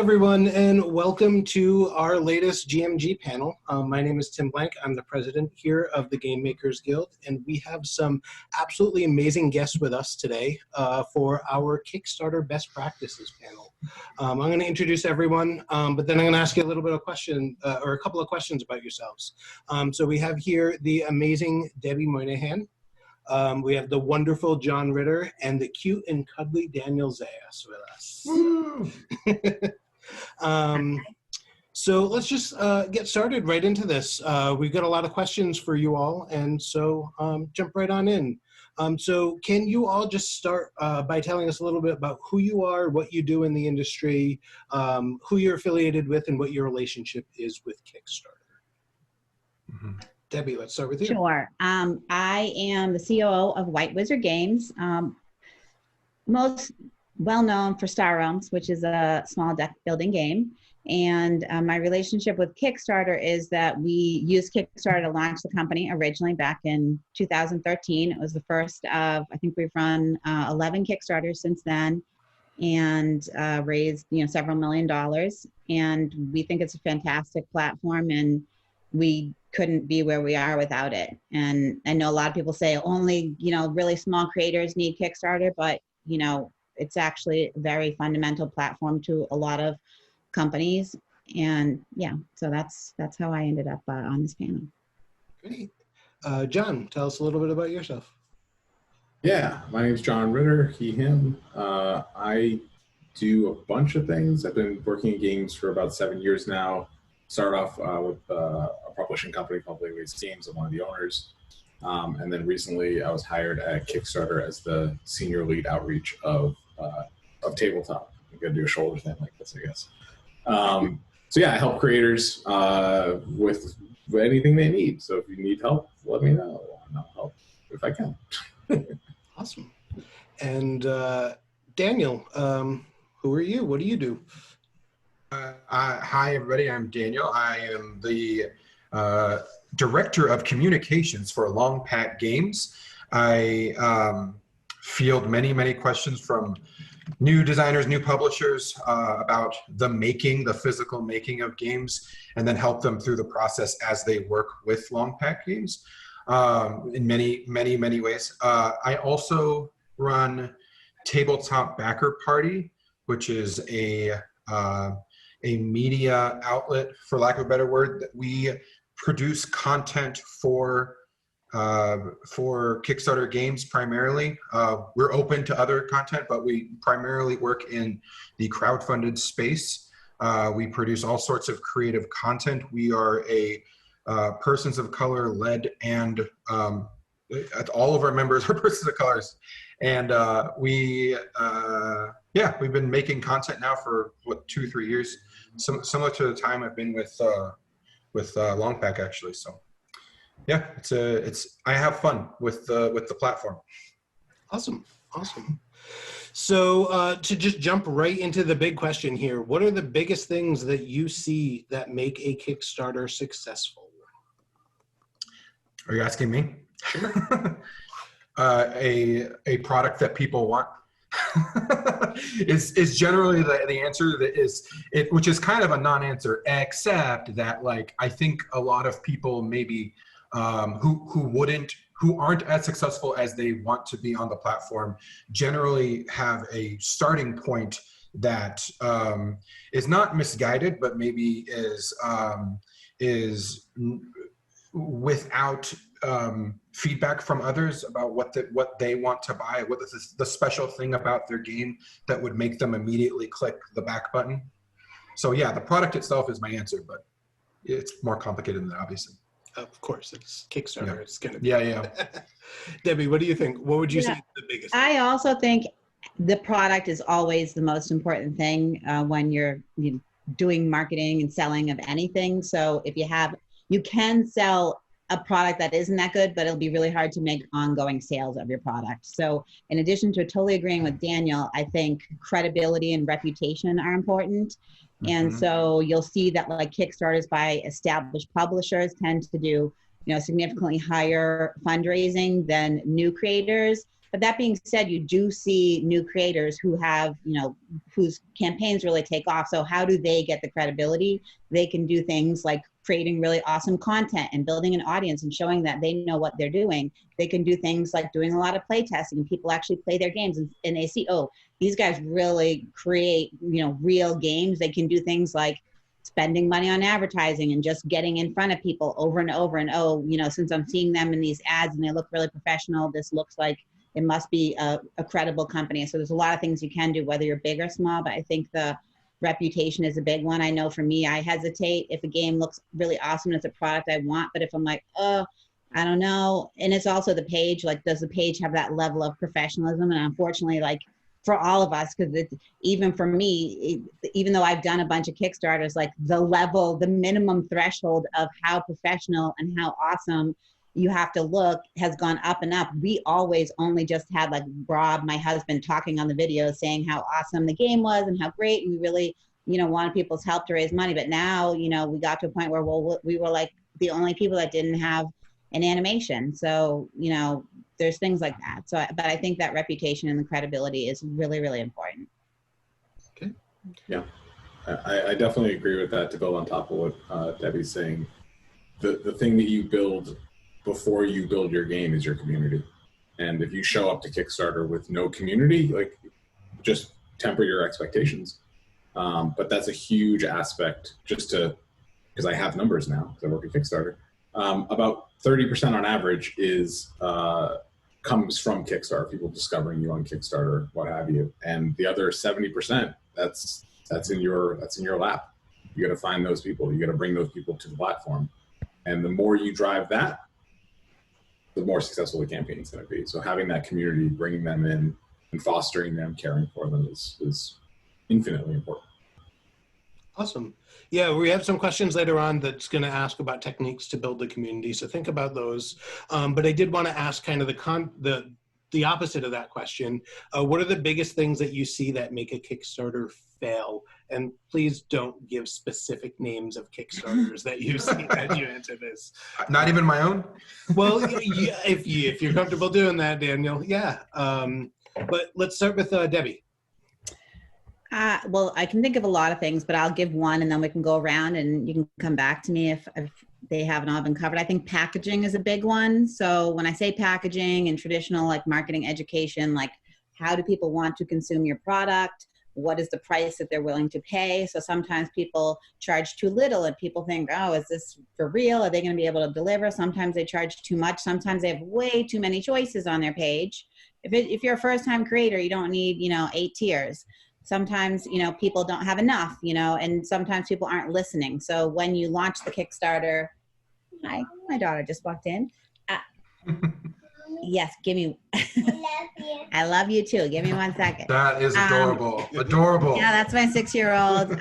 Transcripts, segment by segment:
everyone, and welcome to our latest GMG panel. My name is Tim Blank. I'm the president here of the Game Makers Guild, and we have some absolutely amazing guests with us today for our Kickstarter Best Practices panel. I'm going to introduce everyone, but then I'm going to ask you a little bit of question, or a couple of questions about yourselves. So we have here the amazing Debbie Moynihan. We have the wonderful Jon Ritter and the cute and cuddly Daniel Zayas with us. So let's just get started right into this. We've got a lot of questions for you all, and so jump right on in. So can you all just start by telling us a little bit about who you are, what you do in the industry, who you're affiliated with, and what your relationship is with Kickstarter? Mm-hmm. Debbie, let's start with you. Sure. I am the COO of White Wizard Games, most well known for Star Realms, which is a small deck building game. And my relationship with Kickstarter is that we used Kickstarter to launch the company originally back in 2013. It was the first of, I think we've run 11 Kickstarters since then, and raised several $1 million. And we think it's a fantastic platform, and we couldn't be where we are without it. And I know a lot of people say only, really small creators need Kickstarter, but, it's actually a very fundamental platform to a lot of companies. And yeah, so that's how I ended up on this panel. Great. Jon, tell us a little bit about yourself. Yeah, my name's Jon Ritter, he, him. I do a bunch of things. I've been working in games for about 7 years now. Started off with a publishing company called Waves Games. I'm one of the owners. And then recently I was hired at Kickstarter as the senior lead outreach of Tabletop. I'm going to do a shoulder thing like this, I guess. So yeah, I help creators with anything they need. So if you need help, let me know. I'll help if I can. Awesome. And Daniel, who are you? What do you do? Hi, everybody. I'm Daniel. I am the Director of Communications for Longpack Games. I field many questions from new designers, new publishers about the physical making of games, and then help them through the process as they work with Longpack Games in many ways. I also run Tabletop Backer Party, which is a media outlet, for lack of a better word, that we produce content for Kickstarter games primarily. We're open to other content, but we primarily work in the crowdfunded space. We produce all sorts of creative content. We are a persons of color led, and all of our members are persons of colors. And we've been making content now for 2-3 years, similar to the time I've been with Longpack, actually. So yeah, I have fun with the platform. Awesome. So to just jump right into the big question here, what are the biggest things that you see that make a Kickstarter successful? Are you asking me? Sure. A product that people want is generally the answer, which is kind of a non-answer, except that I think a lot of people maybe who aren't as successful as they want to be on the platform generally have a starting point that is not misguided, but maybe is without feedback from others about what they want to buy, what is the special thing about their game that would make them immediately click the back button. So yeah, the product itself is my answer, but it's more complicated than that, obviously. Of course, it's Kickstarter. Yeah. It's going to be. Yeah. Debbie, what do you think? What would you say is the biggest thing? I also think the product is always the most important thing when you're doing marketing and selling of anything. So if you can sell a product that isn't that good, but it'll be really hard to make ongoing sales of your product. So in addition to totally agreeing with Daniel, I think credibility and reputation are important. And so you'll see that Kickstarters by established publishers tend to do significantly higher fundraising than new creators. But that being said, you do see new creators who have, whose campaigns really take off. So how do they get the credibility? They can do things like creating really awesome content and building an audience and showing that they know what they're doing. They can do things like doing a lot of play testing. People actually play their games and they see, oh, these guys really create, real games. They can do things like spending money on advertising and just getting in front of people over and over. And, oh, since I'm seeing them in these ads and they look really professional, this looks like it must be a credible company. So there's a lot of things you can do, whether you're big or small, but I think the reputation is a big one. I know for me, I hesitate if a game looks really awesome and it's a product I want, but if I'm like, oh, I don't know. And it's also the page, like, does the page have that level of professionalism? And unfortunately, like for all of us, because even for me, even though I've done a bunch of Kickstarters, like the minimum threshold of how professional and how awesome you have to look has gone up and up. We always only just had like Rob, my husband, talking on the video saying how awesome the game was and how great, and we really, wanted people's help to raise money. But now, we got to a point where we were like the only people that didn't have an animation. So, there's things like that. So, but I think that reputation and the credibility is really, really important. Okay. Yeah, I definitely agree with that. To build on top of what Debbie's saying, the thing that you build before you build your game is your community. And if you show up to Kickstarter with no community, like, just temper your expectations. But that's a huge aspect, because I have numbers now, because I work at Kickstarter. About 30% on average comes from Kickstarter, people discovering you on Kickstarter, what have you. And the other 70%, that's in your lap. You got to find those people. You got to bring those people to the platform. And the more you drive that, the more successful the campaign is going to be. So having that community, bringing them in and fostering them, caring for them is infinitely important. Awesome. Yeah, we have some questions later on that's going to ask about techniques to build the community. So think about those. But I did want to ask kind of the opposite of that question. What are the biggest things that you see that make a Kickstarter fail? And please don't give specific names of Kickstarters that you see as you answer this. Not even my own? Well, yeah, if you're comfortable doing that, Daniel, yeah. But let's start with Debbie. Well, I can think of a lot of things, but I'll give one and then we can go around and you can come back to me if they haven't all been covered. I think packaging is a big one. So when I say packaging and traditional like marketing education, like how do people want to consume your product? What is the price that they're willing to pay? So sometimes people charge too little and people think, oh, is this for real? Are they going to be able to deliver? Sometimes they charge too much. Sometimes they have way too many choices on their page. If you're a first-time creator, you don't need, 8 tiers. Sometimes, people don't have enough, and sometimes people aren't listening. So when you launch the Kickstarter, hi, my daughter just walked in. Yes, give me. I love you too. Give me 1 second. That is adorable. Adorable. Yeah, that's my 6-year-old.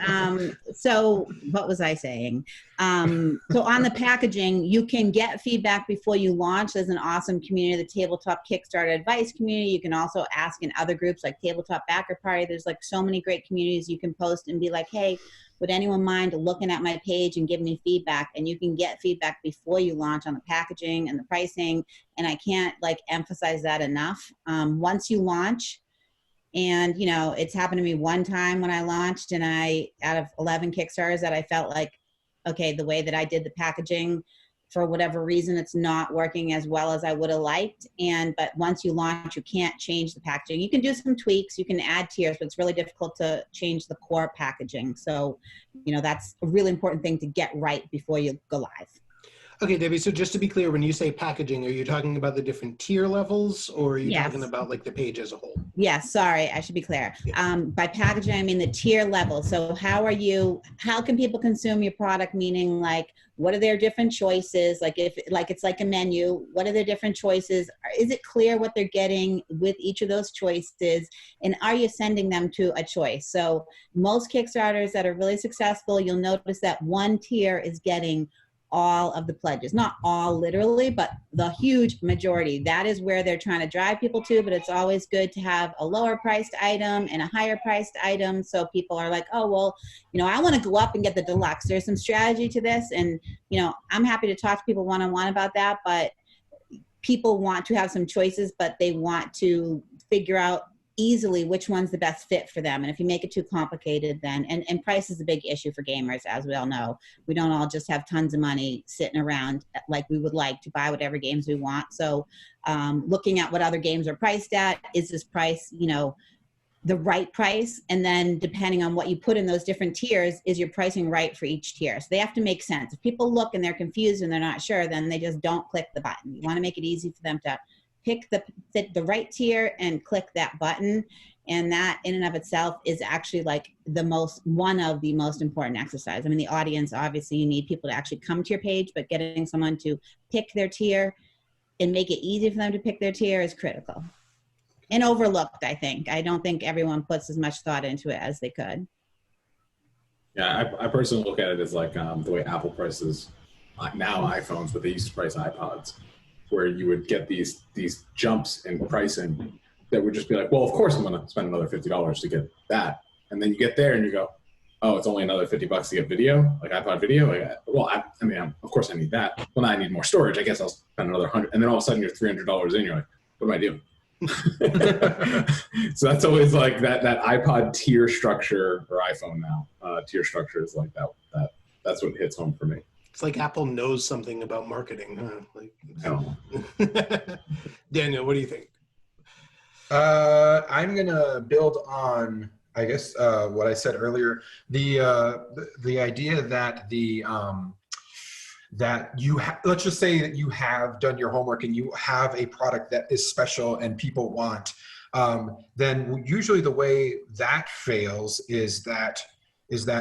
So what was I saying? So on the packaging, you can get feedback before you launch. There's an awesome community, the Tabletop Kickstarter Advice community. You can also ask in other groups like Tabletop Backer Party. There's like so many great communities you can post and be like, hey, would anyone mind looking at my page and giving me feedback? And you can get feedback before you launch on the packaging and the pricing. And I can't emphasize that enough. Once you launch, and it's happened to me one time when I launched, and out of 11 Kickstarters that I felt like, okay, the way that I did the packaging, for whatever reason, it's not working as well as I would have liked. But once you launch, you can't change the packaging. You can do some tweaks, you can add tiers, but it's really difficult to change the core packaging. So, that's a really important thing to get right before you go live. Okay, Debbie, so just to be clear, when you say packaging, are you talking about the different tier levels, or are you talking about the page as a whole? Yes, sorry, I should be clear. Yeah. By packaging, I mean the tier level. So how can people consume your product? Meaning what are their different choices? If it's like a menu, what are their different choices? Is it clear what they're getting with each of those choices? And are you sending them to a choice? So most Kickstarters that are really successful, you'll notice that one tier is getting all of the pledges. Not all literally, but the huge majority. That is where they're trying to drive people to, but it's always good to have a lower priced item and a higher priced item. So people are like, oh, well, you know, I want to go up and get the deluxe. There's some strategy to this. And, you know, I'm happy to talk to people one-on-one about that, but people want to have some choices, but they want to figure out easily which one's the best fit for them. And if you make it too complicated, then, and price is a big issue for gamers, as we all know. We don't all just have tons of money sitting around like we would like to buy whatever games we want. So looking at what other games are priced at, is this price, you know, the right price? And then depending on what you put in those different tiers, is your pricing right for each tier? So they have to make sense. If people look and they're confused and they're not sure, then they just don't click the button. You want to make it easy for them to pick the right tier and click that button. And that in and of itself is actually like one of the most important exercise. I mean, the audience, obviously you need people to actually come to your page, but getting someone to pick their tier and make it easy for them to pick their tier is critical and overlooked, I think. I don't think everyone puts as much thought into it as they could. Yeah, I personally look at it as like the way Apple prices now iPhones, but they used to price iPods, where you would get these jumps in pricing that would just be like, well, of course I'm going to spend another $50 to get that. And then you get there and you go, oh, it's only another $50 to get video, like iPod video. Like, well, I mean, of course I need that. Well, now I need more storage. I guess I'll spend another $100. And then all of a sudden you're $300 in. You're like, what am I doing? So that's always like that iPod tier structure, or iPhone now tier structure is like that's what hits home for me. It's like Apple knows something about marketing, huh? Like, I don't know. Daniel, what do you think? I'm gonna build on, I guess, what I said earlier. The idea that that let's just say that you have done your homework and you have a product that is special and people want, then usually the way that fails is that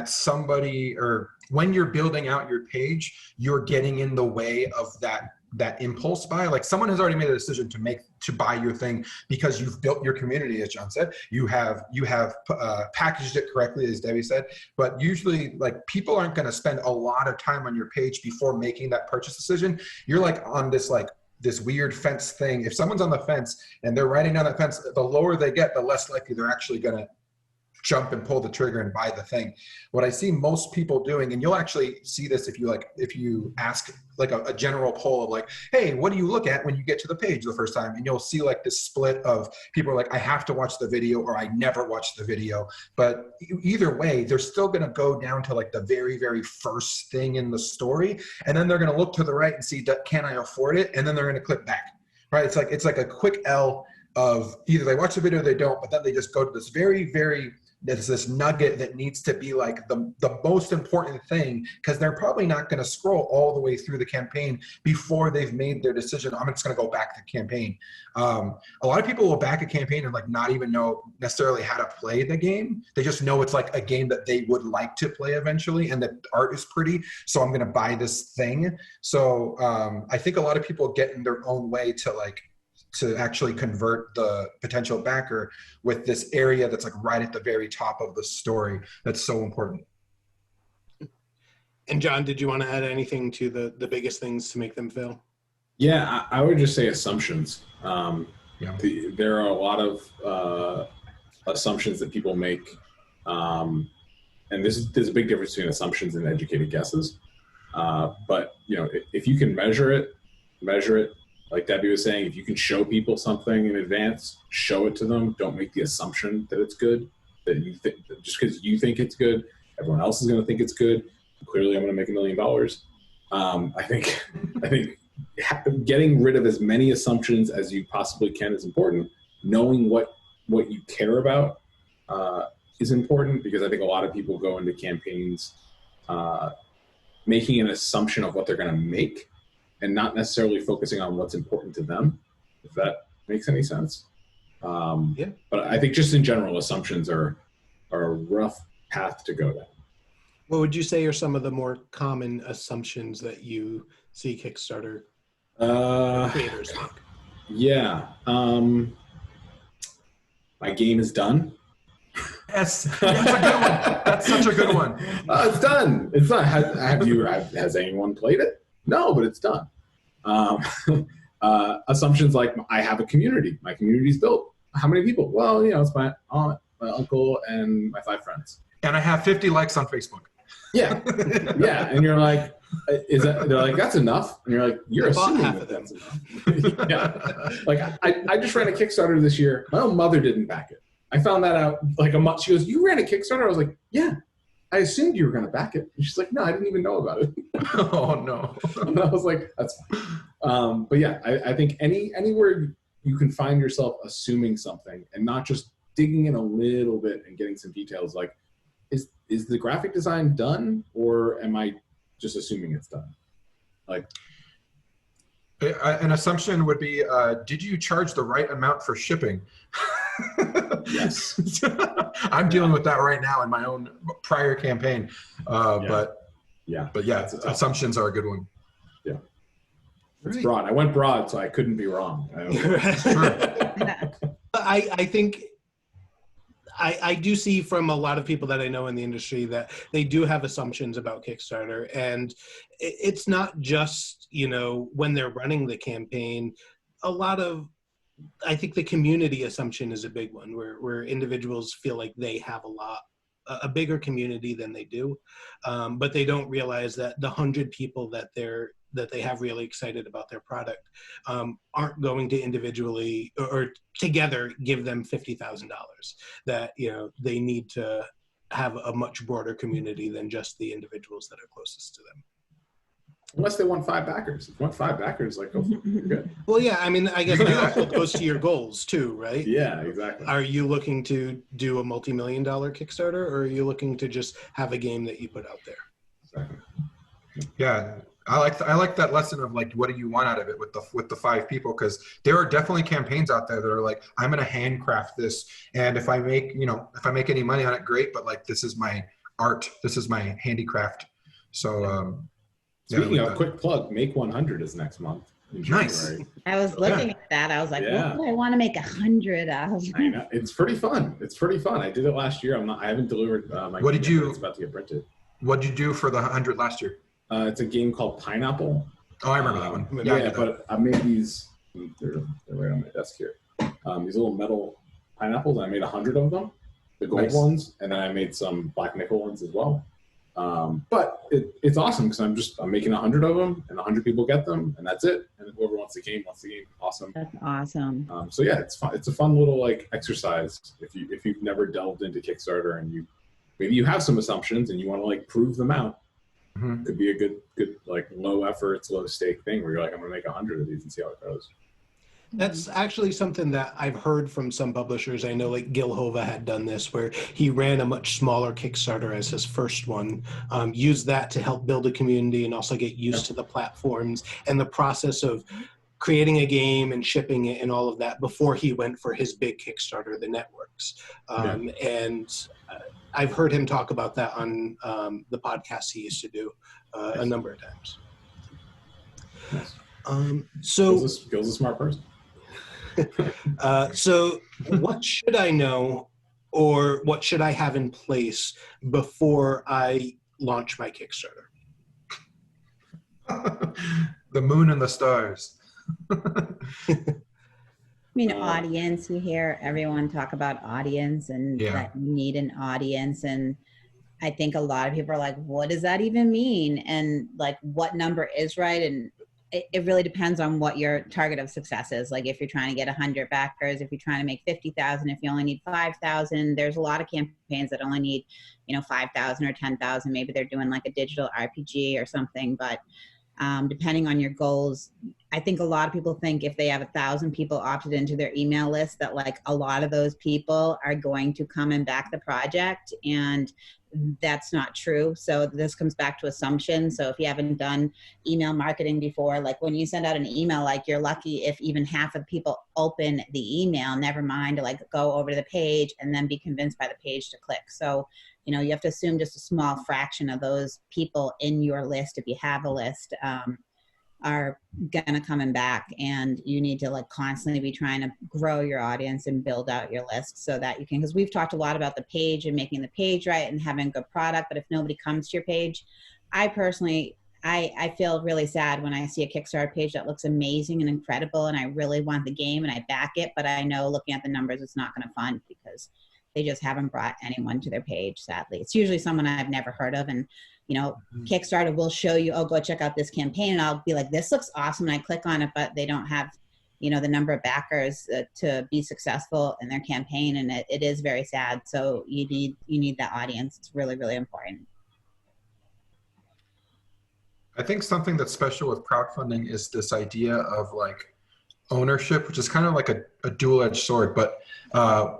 somebody, or when you're building out your page, you're getting in the way of that impulse buy. Like someone has already made a decision to buy your thing because you've built your community, as John said. You have packaged it correctly, as Debbie said. But usually, like, people aren't going to spend a lot of time on your page before making that purchase decision. You're like on this weird fence thing. If someone's on the fence and they're riding down that fence, the lower they get, the less likely they're actually going to jump and pull the trigger and buy the thing. What I see most people doing, and you'll actually see this if you ask like a general poll of like, hey, what do you look at when you get to the page the first time? And you'll see like this split of people are like, I have to watch the video, or I never watch the video. But either way, they're still going to go down to like the very, very first thing in the story. And then they're going to look to the right and see, can I afford it? And then they're going to click back, right? It's like a quick L of either they watch the video or they don't, but then they just go to this very, very, there's this nugget that needs to be like the most important thing, because they're probably not going to scroll all the way through the campaign before they've made their decision. I'm just going to go back to the campaign. A lot of people will back a campaign and like not even know necessarily how to play the game. They just know it's like a game that they would like to play eventually, and the art is pretty, so I'm going to buy this thing. So I think a lot of people get in their own way to actually convert the potential backer with this area that's like right at the very top of the story. That's so important. And John, did you want to add anything to the biggest things to make them fail? Yeah, I would just say assumptions. Yeah. There are a lot of assumptions that people make. And there's a big difference between assumptions and educated guesses. But you know, if you can measure it. Like Debbie was saying, if you can show people something in advance, show it to them. Don't make the assumption that it's good, that you think just because you think it's good, everyone else is going to think it's good. Clearly, I'm going to make $1 million. I think getting rid of as many assumptions as you possibly can is important. Knowing what you care about is important, because I think a lot of people go into campaigns making an assumption of what they're going to make, and not necessarily focusing on what's important to them, if that makes any sense. Yeah. But I think just in general, assumptions are a rough path to go down. What would you say are some of the more common assumptions that you see Kickstarter creators make? Yeah. My game is done. Yes, that's a good one. That's such a good one. It's done. It's done. Has anyone played it? No, but it's done. Assumptions like I have a community. My community's built. How many people? Well, it's my aunt, my uncle, and my 5 friends. And I have 50 likes on Facebook. Yeah, yeah. And you're like, they're like, that's enough. And you're like, you're assuming half that of them. that's enough. Yeah. Like I just ran a Kickstarter this year. My own mother didn't back it. I found that out like a month. She goes, you ran a Kickstarter? I was like, yeah. I assumed you were going to back it. And she's like, no, I didn't even know about it. Oh, no. And I was like, that's fine. But yeah, I think anywhere you can find yourself assuming something and not just digging in a little bit and getting some details, like, is the graphic design done, or am I just assuming it's done? Like, an assumption would be, did you charge the right amount for shipping? yes. I'm dealing with that right now in my own prior campaign. But yeah, assumptions are a good one. Yeah. It's Right. broad. I went broad, so I couldn't be wrong. I think I do see from a lot of people that I know in the industry that they do have assumptions about Kickstarter, and it's not just, when they're running the campaign. I think the community assumption is a big one, where individuals feel like they have a bigger community than they do, but they don't realize that the 100 people that they have really excited about their product aren't going to individually or together give them $50,000. That they need to have a much broader community than just the individuals that are closest to them. Unless they want 5 backers. If you want 5 backers, like, go for it. Good. Well, yeah, I mean, I guess that also goes to your goals too, right? Yeah, exactly. Are you looking to do a multi-million-dollar Kickstarter, or are you looking to just have a game that you put out there? Exactly. Yeah, I like that lesson of like, what do you want out of it with the 5 people? Because there are definitely campaigns out there that are like, I'm gonna handcraft this, and if I make any money on it, great. But like, this is my art, this is my handicraft. So Speaking of, quick plug, Make 100 is next month. In Nice. January. I was looking at that. I was like, Yeah. what do I want to make 100 of? I know. It's pretty fun. I did it last year. I haven't delivered my What did game yet, you- but it's about to get printed. what did you do for the 100 last year? It's a game called Pineapple. Oh, I remember that one. Yeah, I did that. But I made these. They're right on my desk here. These little metal pineapples. I made 100 of them, the gold Nice. ones, and then I made some black nickel ones as well. But it's awesome because I'm making 100 of them, and 100 people get them, and that's it. And whoever wants the game wants the game. Awesome. That's awesome. So yeah, it's fun. It's a fun little like exercise if you've never delved into Kickstarter and maybe you have some assumptions and you want to like prove them out. Mhm. Could be a good like low effort, low stake thing where you're like, I'm gonna make 100 of these and see how it goes. That's actually something that I've heard from some publishers. I know like Gil Hova had done this, where he ran a much smaller Kickstarter as his first one, used that to help build a community and also get used to the platforms and the process of creating a game and shipping it and all of that before he went for his big Kickstarter, The Networks. And I've heard him talk about that on the podcast he used to do a number of times. Nice. So Gil's a smart person. So what should I know, or what should I have in place before I launch my Kickstarter? The moon and the stars. I mean, audience, you hear everyone talk about audience and Yeah. that you need an audience. And I think a lot of people are like, what does that even mean? And like, what number is right? And it really depends on what your target of success is. Like if you're trying to get 100 backers, if you're trying to make 50,000, if you only need 5,000, there's a lot of campaigns that only need, 5,000 or 10,000. Maybe they're doing like a digital RPG or something, but depending on your goals, I think a lot of people think if they have 1,000 people opted into their email list, that like a lot of those people are going to come and back the project, and that's not true. So this comes back to assumption. So if you haven't done email marketing before, like when you send out an email, like you're lucky if even half of people open the email, never mind to like go over to the page and then be convinced by the page to click. So, you have to assume just a small fraction of those people in your list, if you have a list, are gonna coming back, and you need to like constantly be trying to grow your audience and build out your list so that you can, because we've talked a lot about the page and making the page right and having a good product, but if nobody comes to your page, I personally, I feel really sad when I see a Kickstarter page that looks amazing and incredible and I really want the game and I back it, but I know looking at the numbers it's not going to fund because they just haven't brought anyone to their page, sadly. It's usually someone I've never heard of, and Kickstarter will show you, oh, go check out this campaign, and I'll be like, this looks awesome, and I click on it, but they don't have the number of backers to be successful in their campaign, and it is very sad. So you need that audience. It's really, really important. I think something that's special with crowdfunding is this idea of like ownership, which is kind of like a dual-edged sword, but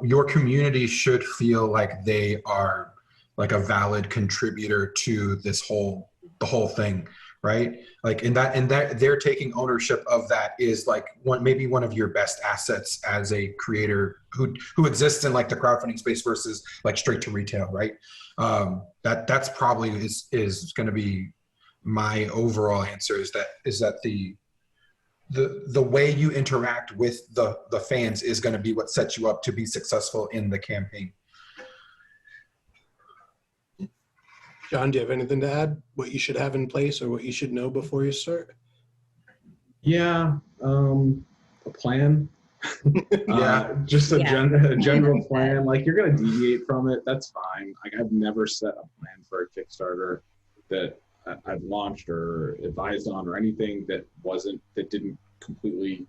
your community should feel like they are like a valid contributor to the whole thing, right? Like in that they're taking ownership of that is like maybe one of your best assets as a creator who exists in like the crowdfunding space versus like straight to retail, right? That's probably is going to be my overall answer, is that the way you interact with the fans is going to be what sets you up to be successful in the campaign. John, do you have anything to add? What you should have in place or what you should know before you start? Yeah, a plan. Just a general plan. Like, you're going to deviate from it, that's fine. Like, I've never set a plan for a Kickstarter that I've launched or advised on or anything that didn't completely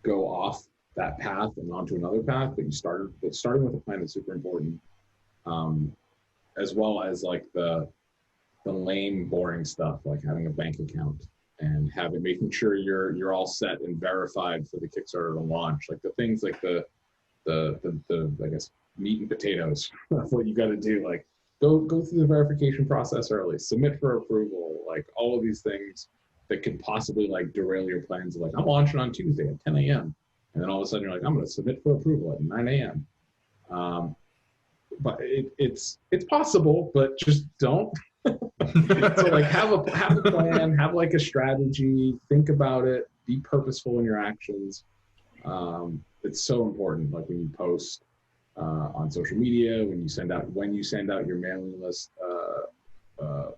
go off that path and onto another path. But starting with a plan is super important, as well as like the lame, boring stuff like having a bank account and making sure you're all set and verified for the Kickstarter to launch. Like the things like the I guess meat and potatoes. That's what you got to do. Like go through the verification process early, submit for approval, like all of these things that could possibly like derail your plans. Like, I'm launching on Tuesday at 10 a.m. And then all of a sudden you're like, I'm going to submit for approval at 9 a.m. But it's possible, but just don't. So like have a plan, have like a strategy, think about it, be purposeful in your actions. It's so important. Like when you post on social media, when you send out your mailing list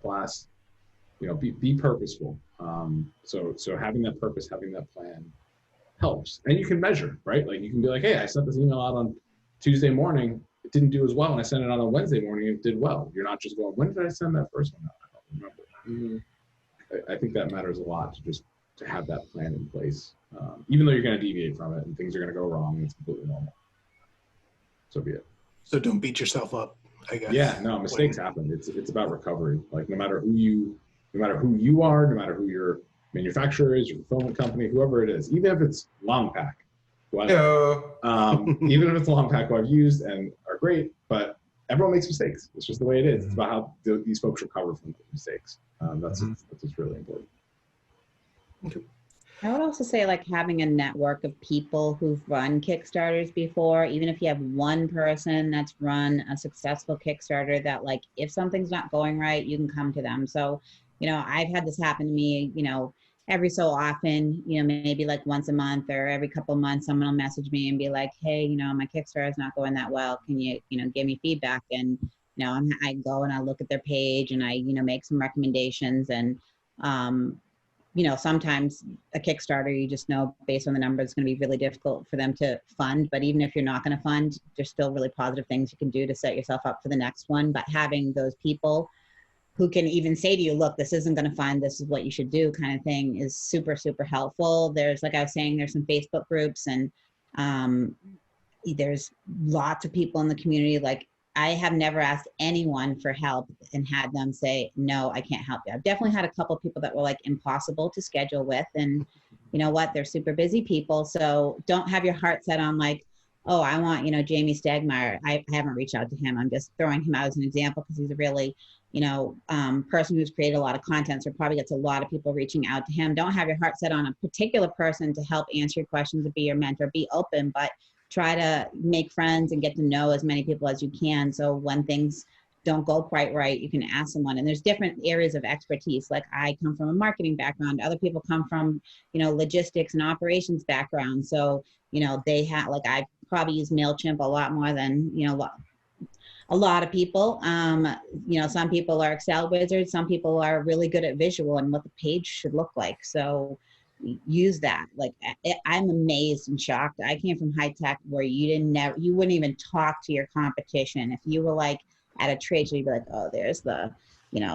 blast, be purposeful. So having that purpose, having that plan helps, and you can measure, right? Like you can be like, hey, I sent this email out on Tuesday morning, it didn't do as well, and I sent it out on Wednesday morning, it did well. You're not just going, when did I send that first one out? I don't remember. Mm-hmm. I think that matters a lot to have that plan in place, even though you're going to deviate from it and things are going to go wrong. It's completely normal. So be it. So don't beat yourself up, I guess. Yeah, no, mistakes happen. It's about recovery. Like no matter who you are, no matter who your manufacturer is, your fulfillment company, whoever it is, even if it's Longpack, even if it's Longpack, who I've used and are great, but everyone makes mistakes. It's just the way it is. It's about how these folks recover from mistakes. That's what's really important. Okay. I would also say like having a network of people who've run Kickstarters before, even if you have one person that's run a successful Kickstarter, that like if something's not going right, you can come to them. So, I've had this happen to me, every so often, maybe like once a month or every couple of months, someone will message me and be like, hey, my Kickstarter is not going that well. Can you, give me feedback? And, I go and I look at their page and I, make some recommendations. And, sometimes a Kickstarter, you just know based on the numbers, it's going to be really difficult for them to fund. But even if you're not going to fund, there's still really positive things you can do to set yourself up for the next one. But having those people who can even say to you, look, this isn't going to fund, this is what you should do kind of thing is super, super helpful. There's, like I was saying, there's some Facebook groups and there's lots of people in the community. Like I have never asked anyone for help and had them say, no, I can't help you. I've definitely had a couple of people that were like impossible to schedule with. And you know what? They're super busy people. So don't have your heart set on like, oh, I want, Jamie Stegmeyer. I haven't reached out to him. I'm just throwing him out as an example because he's a really, person who's created a lot of content. So probably gets a lot of people reaching out to him. Don't have your heart set on a particular person to help answer your questions or be your mentor. Be open, but try to make friends and get to know as many people as you can. So when things don't go quite right, you can ask someone. And there's different areas of expertise. Like I come from a marketing background. Other people come from, logistics and operations background. So, they have, like, I probably use MailChimp a lot more than, a lot of people. Some people are Excel wizards. Some people are really good at visual and what the page should look like. So use that. Like, I'm amazed and shocked. I came from high tech where you wouldn't even talk to your competition. If you were like at a trade show, you'd be like, oh, there's the,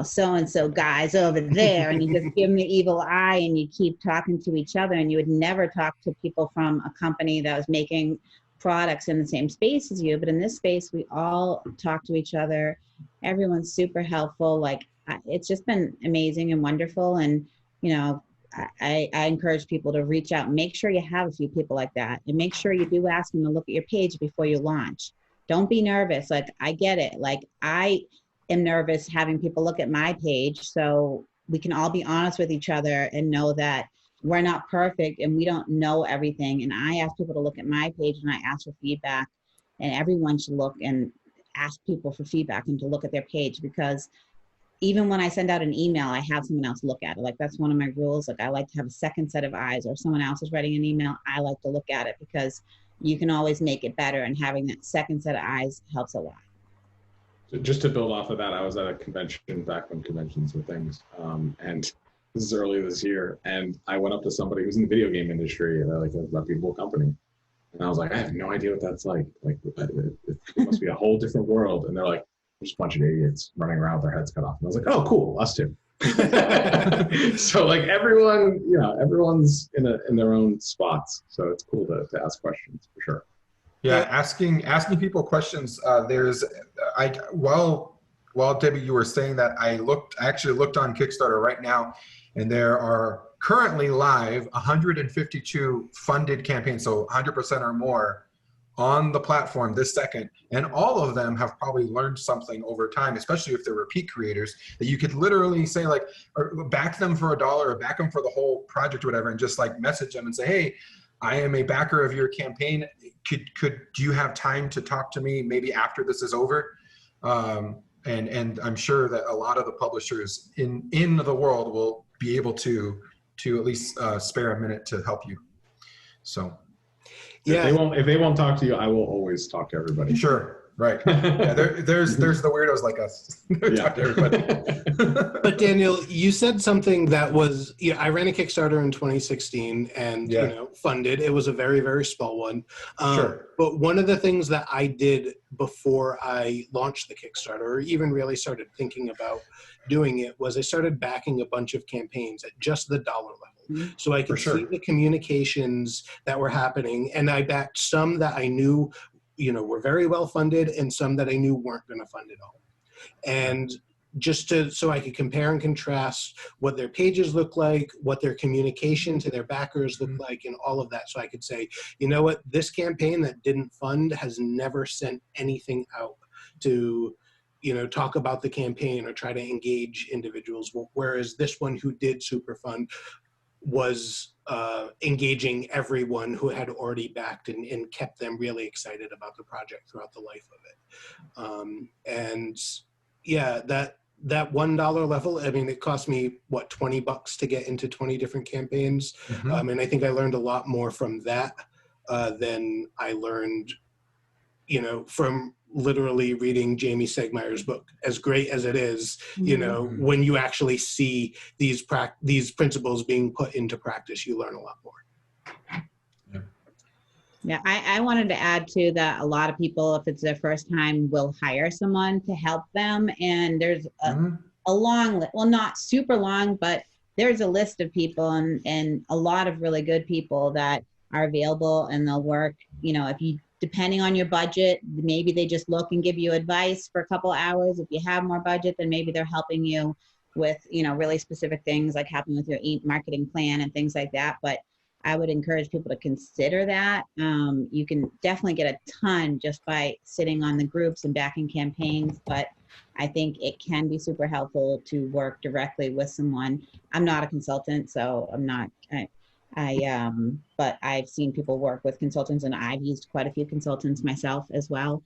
so-and-so guys over there. And you just give them the evil eye and you keep talking to each other, and you would never talk to people from a company that was making products in the same space as you. But in this space, we all talk to each other. Everyone's super helpful. Like, it's just been amazing and wonderful. And, I encourage people to reach out. Make sure you have a few people like that, and make sure you do ask them to look at your page before you launch. Don't be nervous. Like, I get it. Like, I am nervous having people look at my page, so we can all be honest with each other and know that we're not perfect and we don't know everything. And I ask people to look at my page and I ask for feedback, and everyone should look and ask people for feedback and to look at their page, because even when I send out an email, I have someone else look at it. Like, that's one of my rules. Like, I like to have a second set of eyes, or someone else is writing an email, I like to look at it, because you can always make it better, and having that second set of eyes helps a lot. Just to build off of that, I was at a convention back when conventions were things, and this is earlier this year, and I went up to somebody who's in the video game industry, and they're like a reputable company, and I was like, I have no idea what that's like. Like, it must be a whole different world. And they're like, there's a bunch of idiots running around with their heads cut off. And I was like, oh, cool, us too. So like everyone's in their own spots. So it's cool to ask questions for sure. Yeah, asking people questions. While Debbie, you were saying that, I actually looked on Kickstarter right now, and there are currently live 152 funded campaigns, so 100% or more on the platform this second, and all of them have probably learned something over time, especially if they're repeat creators, that you could literally say, like, or back them for $1 or back them for the whole project or whatever, and just like message them and say, hey, I am a backer of your campaign. Do you have time to talk to me maybe after this is over? And I'm sure that a lot of the publishers in the world will be able to at least spare a minute to help you. So. Yeah. If they won't talk to you, I will always talk to everybody. Sure. Right. Yeah, there's the weirdos like us. Talk to everybody. But Daniel, you said something that was, I ran a Kickstarter in 2016 and funded. It was a very, very small one. Sure. But one of the things that I did before I launched the Kickstarter, or even really started thinking about doing it, was I started backing a bunch of campaigns at just the dollar level. So I could see the communications that were happening, and I backed some that I knew, were very well funded, and some that I knew weren't going to fund at all. And just so I could compare and contrast what their pages look like, what their communication to their backers look like, and all of that. So I could say, you know what, this campaign that didn't fund has never sent anything out to talk about the campaign or try to engage individuals. Whereas this one who did super fund was engaging everyone who had already backed and kept them really excited about the project throughout the life of it. And yeah, that $1 level, I mean, it cost me, what, $20 to get into 20 different campaigns. And I think I learned a lot more from that than I learned, from literally reading Jamie Segmeyer's book. As great as it is, when you actually see these principles being put into practice, you learn a lot more. Yeah, I wanted to add to that. A lot of people, if it's their first time, will hire someone to help them. And there's a long, well, not super long, but there's a list of people and a lot of really good people that are available, and they'll work, if you, depending on your budget, maybe they just look and give you advice for a couple hours. If you have more budget, then maybe they're helping you with, really specific things, like helping with your marketing plan and things like that. But I would encourage people to consider that. You can definitely get a ton just by sitting on the groups and backing campaigns, but I think it can be super helpful to work directly with someone. I'm not a consultant, so I'm not, but I've seen people work with consultants, and I've used quite a few consultants myself as well.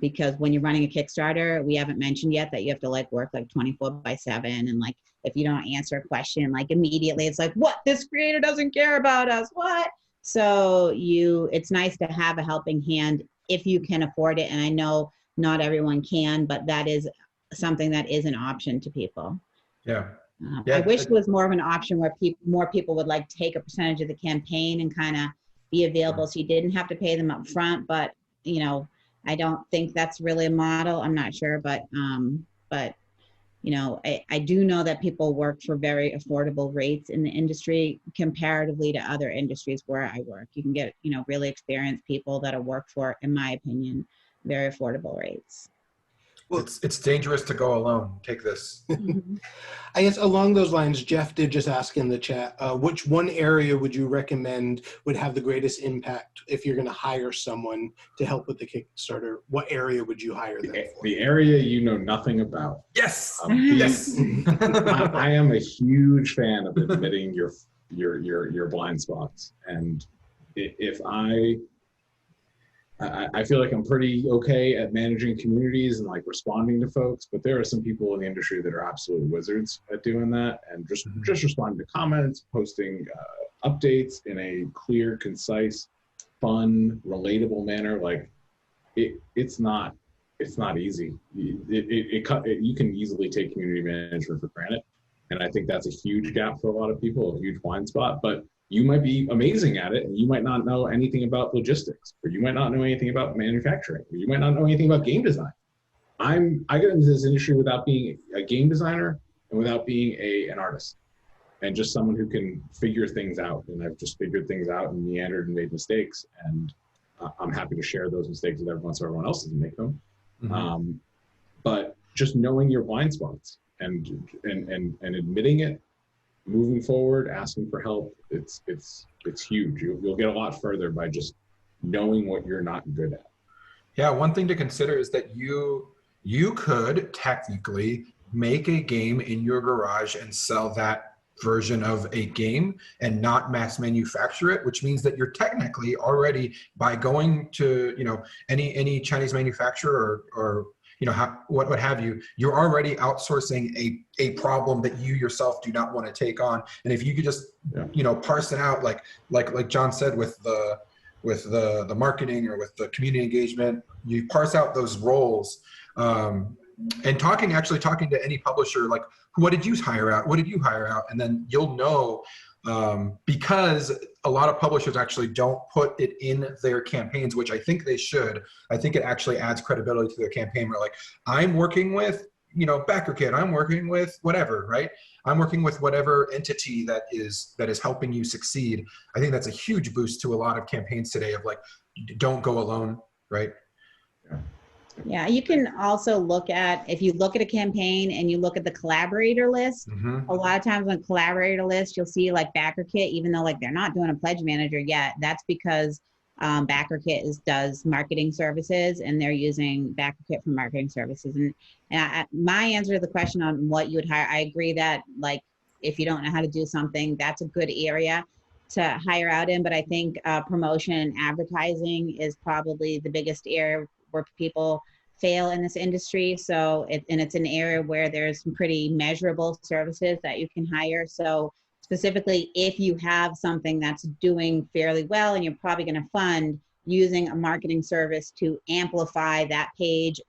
Because when you're running a Kickstarter, we haven't mentioned yet that you have to like work like 24/7, and like if you don't answer a question like immediately, it's like, what, this creator doesn't care about us, what? So it's nice to have a helping hand if you can afford it. And I know not everyone can, but that is something that is an option to people. Yeah. I wish it was more of an option where more people would like take a percentage of the campaign and kind of be available, so you didn't have to pay them up front. But you know, I don't think that's really a model. I'm not sure, but you know, I do know that people work for very affordable rates in the industry comparatively to other industries where I work. You can get, you know, really experienced people that work for, in my opinion, very affordable rates. Well, it's dangerous to go alone. Take this. I guess along those lines, Jeff did just ask in the chat, which one area would you recommend would have the greatest impact if you're going to hire someone to help with the Kickstarter? What area would you hire them for? The area you know nothing about. Yes. Yes. I am a huge fan of admitting your blind spots, and if I feel like I'm pretty okay at managing communities and like responding to folks, but there are some people in the industry that are absolute wizards at doing that, and just responding to comments, posting updates in a clear, concise, fun, relatable manner. Like it's not easy. You can easily take community management for granted, and I think that's a huge gap for a lot of people, a huge blind spot. But you might be amazing at it, and you might not know anything about logistics, or you might not know anything about manufacturing, or you might not know anything about game design. I got into this industry without being a game designer and without being an artist, and just someone who can figure things out. And I've just figured things out and meandered and made mistakes, and I'm happy to share those mistakes with everyone so everyone else doesn't make them. But just knowing your blind spots and admitting it, moving forward, asking for help, it's huge. You'll get a lot further by just knowing what you're not good at. Yeah, one thing to consider is that you could technically make a game in your garage and sell that version of a game and not mass manufacture it, which means that you're technically already, by going to, you know, any Chinese manufacturer or you know, what have you, you're already outsourcing a problem that you yourself do not want to take on. And if you could just, you know, parse it out, like John said, with the marketing or with the community engagement, you parse out those roles. And talking to any publisher, like, what did you hire out? What did you hire out? And then you'll know, because a lot of publishers actually don't put it in their campaigns, which I think they should. I think it actually adds credibility to their campaign. Where like, I'm working with, you know, BackerKit, I'm working with whatever, right? I'm working with whatever entity that is helping you succeed. I think that's a huge boost to a lot of campaigns today of like, don't go alone, right? Yeah, you can also look at, if you look at a campaign and you look at the collaborator list, a lot of times on the collaborator list, you'll see like BackerKit, even though like they're not doing a pledge manager yet, that's because BackerKit does marketing services, and they're using BackerKit for marketing services. And my answer to the question on what you would hire, I agree that like, if you don't know how to do something, that's a good area to hire out in. But I think promotion and advertising is probably the biggest area where people fail in this industry. So it's an area where there's some pretty measurable services that you can hire. So specifically, if you have something that's doing fairly well and you're probably going to fund, using a marketing service to amplify that page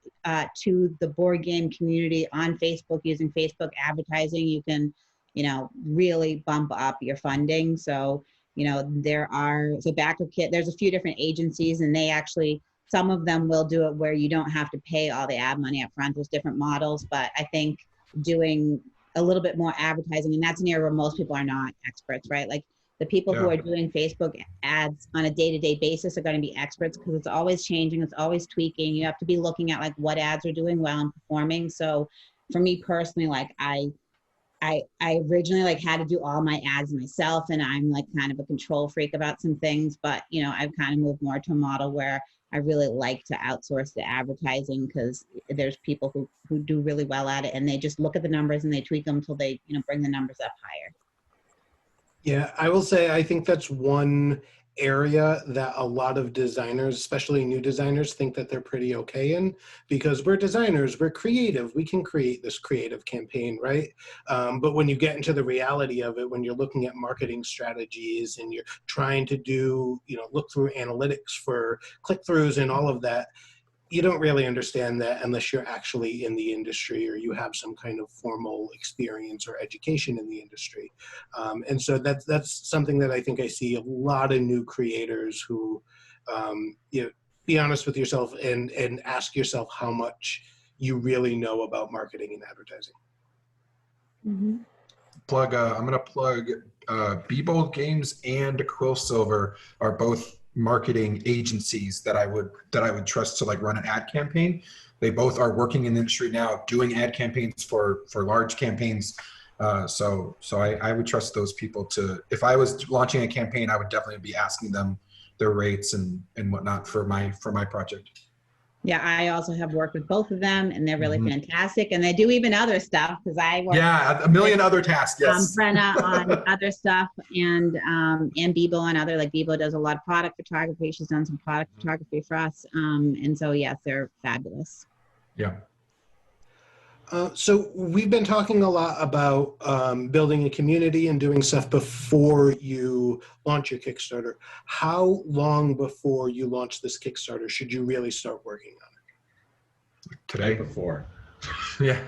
to the board game community on Facebook, using Facebook advertising, you can, you know, really bump up your funding. So, you know, BackerKit, there's a few different agencies, and they actually, some of them will do it where you don't have to pay all the ad money up front. There's different models, but I think doing a little bit more advertising, and that's an area where most people are not experts, right? Like the people who are doing Facebook ads on a day-to-day basis are going to be experts, because it's always changing, it's always tweaking. You have to be looking at like what ads are doing well and performing. So for me personally, like I originally like had to do all my ads myself, and I'm like kind of a control freak about some things, but you know, I've kind of moved more to a model where I really like to outsource the advertising, because there's people who do really well at it, and they just look at the numbers and they tweak them until they, you know, bring the numbers up higher. Yeah, I will say I think that's one area that a lot of designers, especially new designers, think that they're pretty okay in, because we're designers, we're creative, we can create this creative campaign, right? But when you get into the reality of it, when you're looking at marketing strategies and you're trying to do, look through analytics for click-throughs and all of that, you don't really understand that unless you're actually in the industry or you have some kind of formal experience or education in the industry. And so that's something that I think I see a lot of new creators who, be honest with yourself and ask yourself how much you really know about marketing and advertising. Mm-hmm. I'm going to plug Bebold Games and Quillsilver are both marketing agencies that I would trust to like run an ad campaign. They both are working in the industry now, doing ad campaigns for large campaigns. So I would trust those people to, if I was launching a campaign, I would definitely be asking them their rates and whatnot for my project. Yeah, I also have worked with both of them, and they're really fantastic. And they do even other stuff, because I work a million other tasks. Yes, Brenna on other stuff, and Bebo on other. Like Bebo does a lot of product photography. She's done some product photography for us, and so yes, they're fabulous. Yeah. So we've been talking a lot about building a community and doing stuff before you launch your Kickstarter. How long before you launch this Kickstarter should you really start working on it? Today before. Yeah.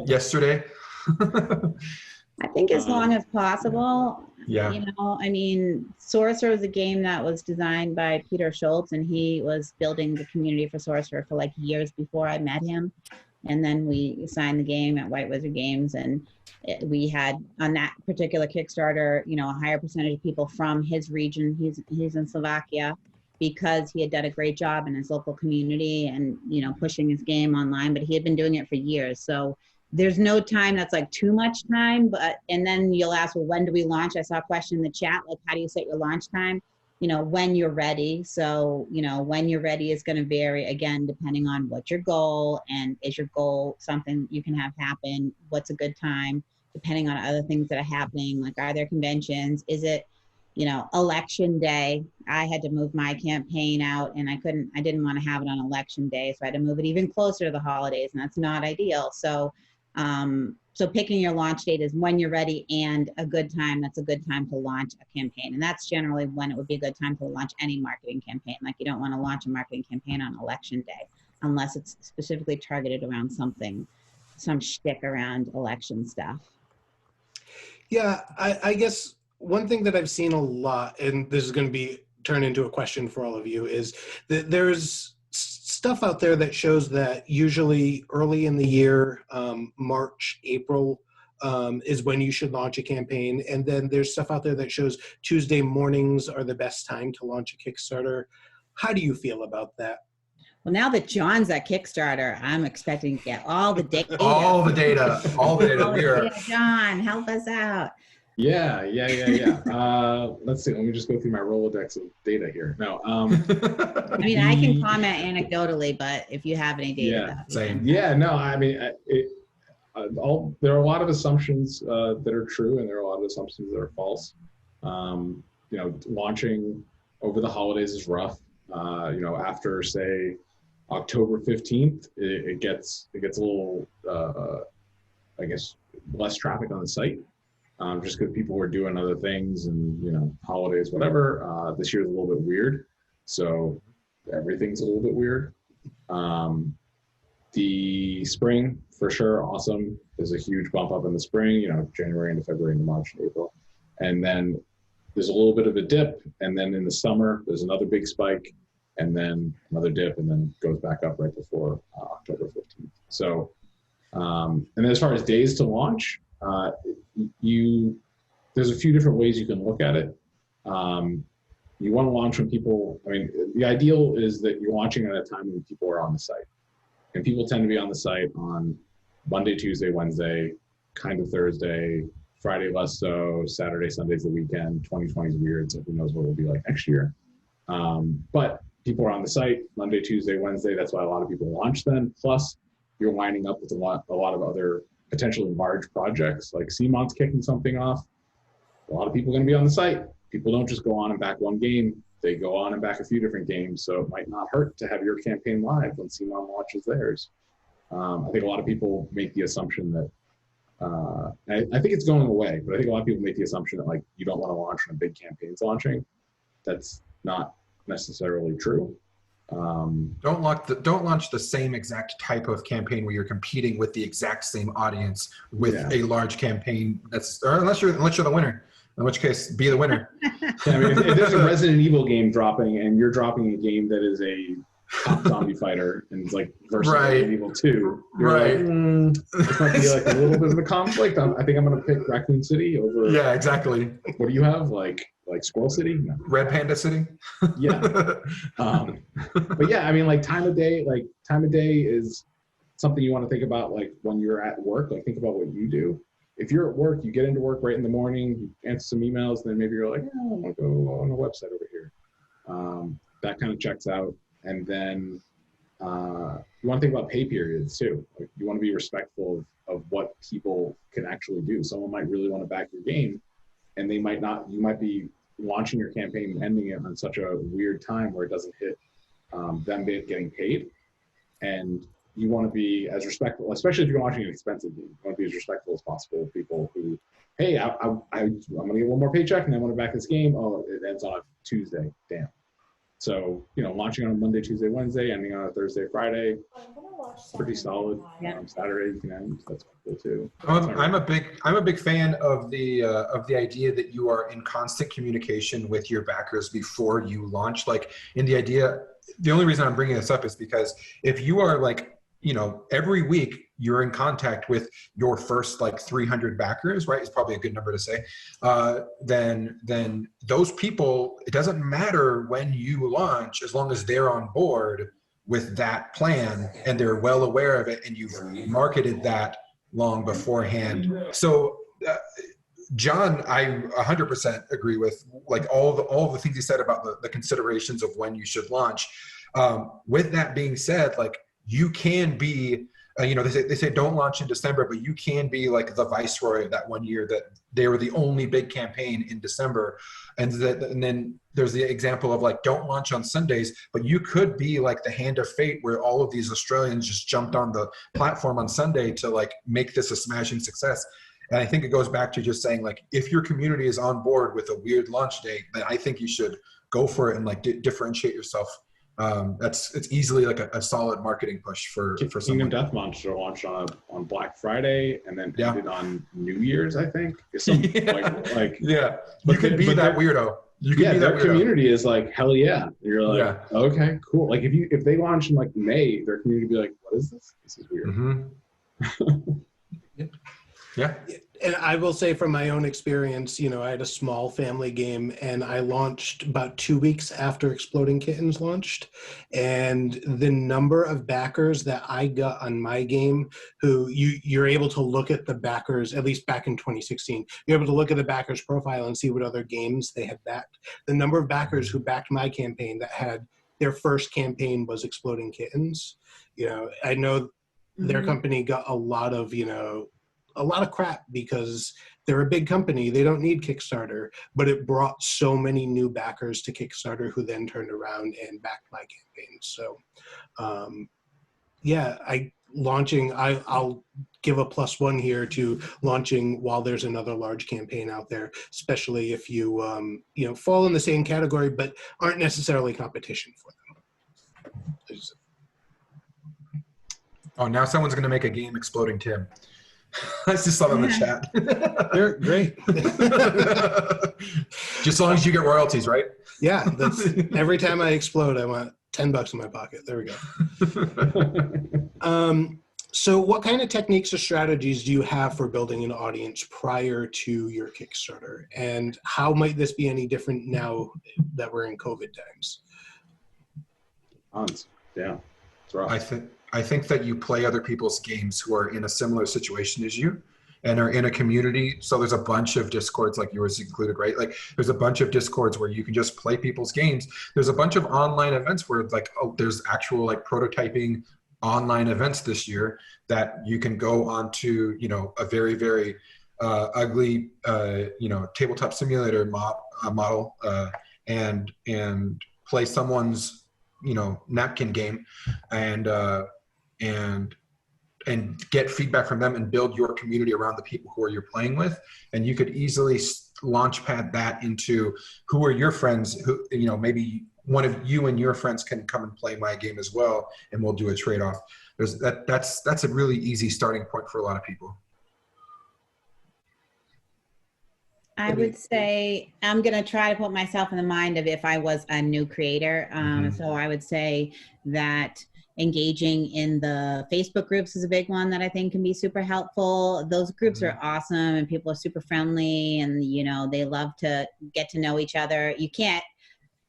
Yesterday. I think as long as possible. Yeah. I mean, Sorcerer was a game that was designed by Peter Schultz, and he was building the community for Sorcerer for like years before I met him. And then we signed the game at White Wizard Games, and we had on that particular Kickstarter, a higher percentage of people from his region. He's in Slovakia, because he had done a great job in his local community and, pushing his game online, but he had been doing it for years. So there's no time that's like too much time, and then you'll ask, well, when do we launch? I saw a question in the chat, like, how do you set your launch time? When you're ready. So, when you're ready is going to vary, again, depending on what's your goal, and is your goal something you can have happen? What's a good time? Depending on other things that are happening, like, are there conventions? Is it, election day? I had to move my campaign out, and I didn't want to have it on election day. So I had to move it even closer to the holidays, and that's not ideal. So picking your launch date is when you're ready, and a good time. That's a good time to launch a campaign. And that's generally when it would be a good time to launch any marketing campaign. Like, you don't want to launch a marketing campaign on election day, unless it's specifically targeted around some shtick around election stuff. Yeah, I guess one thing that I've seen a lot, and this is going to be turned into a question for all of you, is that there's stuff out there that shows that usually early in the year, March, April, is when you should launch a campaign. And then there's stuff out there that shows Tuesday mornings are the best time to launch a Kickstarter. How do you feel about that? Well, now that John's at Kickstarter, I'm expecting to get all the data. All the data. John, help us out. Yeah. Let's see. Let me just go through my Rolodex of data here. No. I mean, I can comment anecdotally, but if you have any data. Yeah, same. Yeah, no, I mean, there are a lot of assumptions that are true, and there are a lot of assumptions that are false. Launching over the holidays is rough. After, say, October 15th, it gets a little, I guess, less traffic on the site. Just because people were doing other things and, holidays, whatever. This year's a little bit weird. So everything's a little bit weird. The spring, for sure, awesome. There's a huge bump up in the spring, January into February into March and April. And then there's a little bit of a dip. And then in the summer, there's another big spike, and then another dip, and then goes back up right before October 15th. So, and then as far as days to launch, there's a few different ways you can look at it. You want to launch when people, the ideal is that you're launching at a time when people are on the site. And people tend to be on the site on Monday, Tuesday, Wednesday, kind of Thursday, Friday less so, Saturday, Sunday's the weekend. 2020 is weird, so who knows what it'll be like next year. But people are on the site Monday, Tuesday, Wednesday. That's why a lot of people launch then. Plus, you're lining up with a lot of other potentially large projects, like CMON's kicking something off. a lot of people are going to be on the site. People don't just go on and back one game. They go on and back a few different games. So it might not hurt to have your campaign live when CMON launches theirs. I think a lot of people make the assumption that, I think it's going away, but I think a lot of people make the assumption that like you don't want to launch when a big campaign's launching. That's not necessarily true. Don't launch the same exact type of campaign where you're competing with the exact same audience with a large campaign. Or unless you're the winner, in which case be the winner. Yeah, I mean, if there's a Resident Evil game dropping and you're dropping a game that is a top zombie fighter and it's like versus Resident Evil 2, you're like, this might be like a little bit of a conflict. I think I'm going to pick Raccoon City over. Yeah, exactly. What do you have? Like Squirrel City? No. Red Panda City? Yeah. But yeah, I mean, like time of day is something you want to think about, like when you're at work. Like think about what you do. If you're at work, you get into work right in the morning, you answer some emails, then maybe you're like, I want to go on a website over here. That kind of checks out. And then you want to think about pay periods too. Like you want to be respectful of what people can actually do. Someone might really want to back your game, and they might not. You might be launching your campaign and ending it on such a weird time where it doesn't hit them getting paid. And you want to be as respectful, especially if you're launching an expensive game. You want to be as respectful as possible with people who, hey, I'm going to get one more paycheck and I want to back this game. Oh, it ends on a Tuesday. Damn. So, launching on a Monday, Tuesday, Wednesday, ending on a Thursday, Friday, pretty solid. Yeah. Saturday you can end. That's cool too. I'm a big fan of the idea that you are in constant communication with your backers before you launch. Like the only reason I'm bringing this up is because if you are like, every week you're in contact with your first like 300 backers, right? It's probably a good number to say. Then those people, it doesn't matter when you launch, as long as they're on board with that plan and they're well aware of it and you've marketed that long beforehand. So John, I 100% agree with like all the things he said about the considerations of when you should launch. With that being said, like you can be, they say don't launch in December, but you can be like the viceroy of that one year that they were the only big campaign in December. And then there's the example of like, don't launch on Sundays, but you could be like the hand of fate where all of these Australians just jumped on the platform on Sunday to like make this a smashing success. And I think it goes back to just saying like, if your community is on board with a weird launch date, then I think you should go for it and like differentiate yourself. It's easily like a solid marketing push for Kingdom someone. Death Monster launched on Black Friday and then ended on New Year's, I think. You could be that weirdo. You could be that their weirdo. Community is like, hell yeah. You're like, okay, cool. Like if they launch in like May, their community would be like, what is this? This is weird. Mm-hmm. Yeah. And I will say from my own experience, I had a small family game and I launched about 2 weeks after Exploding Kittens launched. And the number of backers that I got on my game who you're able to look at the backers, at least back in 2016, you're able to look at the backers profile and see what other games they had backed. The number of backers who backed my campaign that had their first campaign was Exploding Kittens. I know their company got a lot of crap because they're a big company. They don't need Kickstarter, but it brought so many new backers to Kickstarter who then turned around and backed my campaign. So, I'll give a +1 here to launching while there's another large campaign out there, especially if you, fall in the same category, but aren't necessarily competition for them. Oh, now someone's going to make a game Exploding Tim. I just saw them in the chat. They're great. Just as long as you get royalties, right? Yeah, that's every time I explode, I want $10 in my pocket. There we go. So what kind of techniques or strategies do you have for building an audience prior to your Kickstarter? And how might this be any different now that we're in COVID times? Yeah, it's rough. I think that you play other people's games who are in a similar situation as you and are in a community. So there's a bunch of Discords like yours included, right? Like there's a bunch of Discords where you can just play people's games. There's a bunch of online events where like, there's actual like prototyping online events this year that you can go onto, a very, very ugly, tabletop simulator model, and play someone's, napkin game, and get feedback from them and build your community around the people who you're playing with. And you could easily launchpad that into who are your friends, who, maybe one of you and your friends can come and play my game as well, and we'll do a trade-off. That's a really easy starting point for a lot of people. I would say I'm going to try to put myself in the mind of if I was a new creator. So I would say that engaging in the Facebook groups is a big one that I think can be super helpful. Those groups are awesome, and people are super friendly, and they love to get to know each other.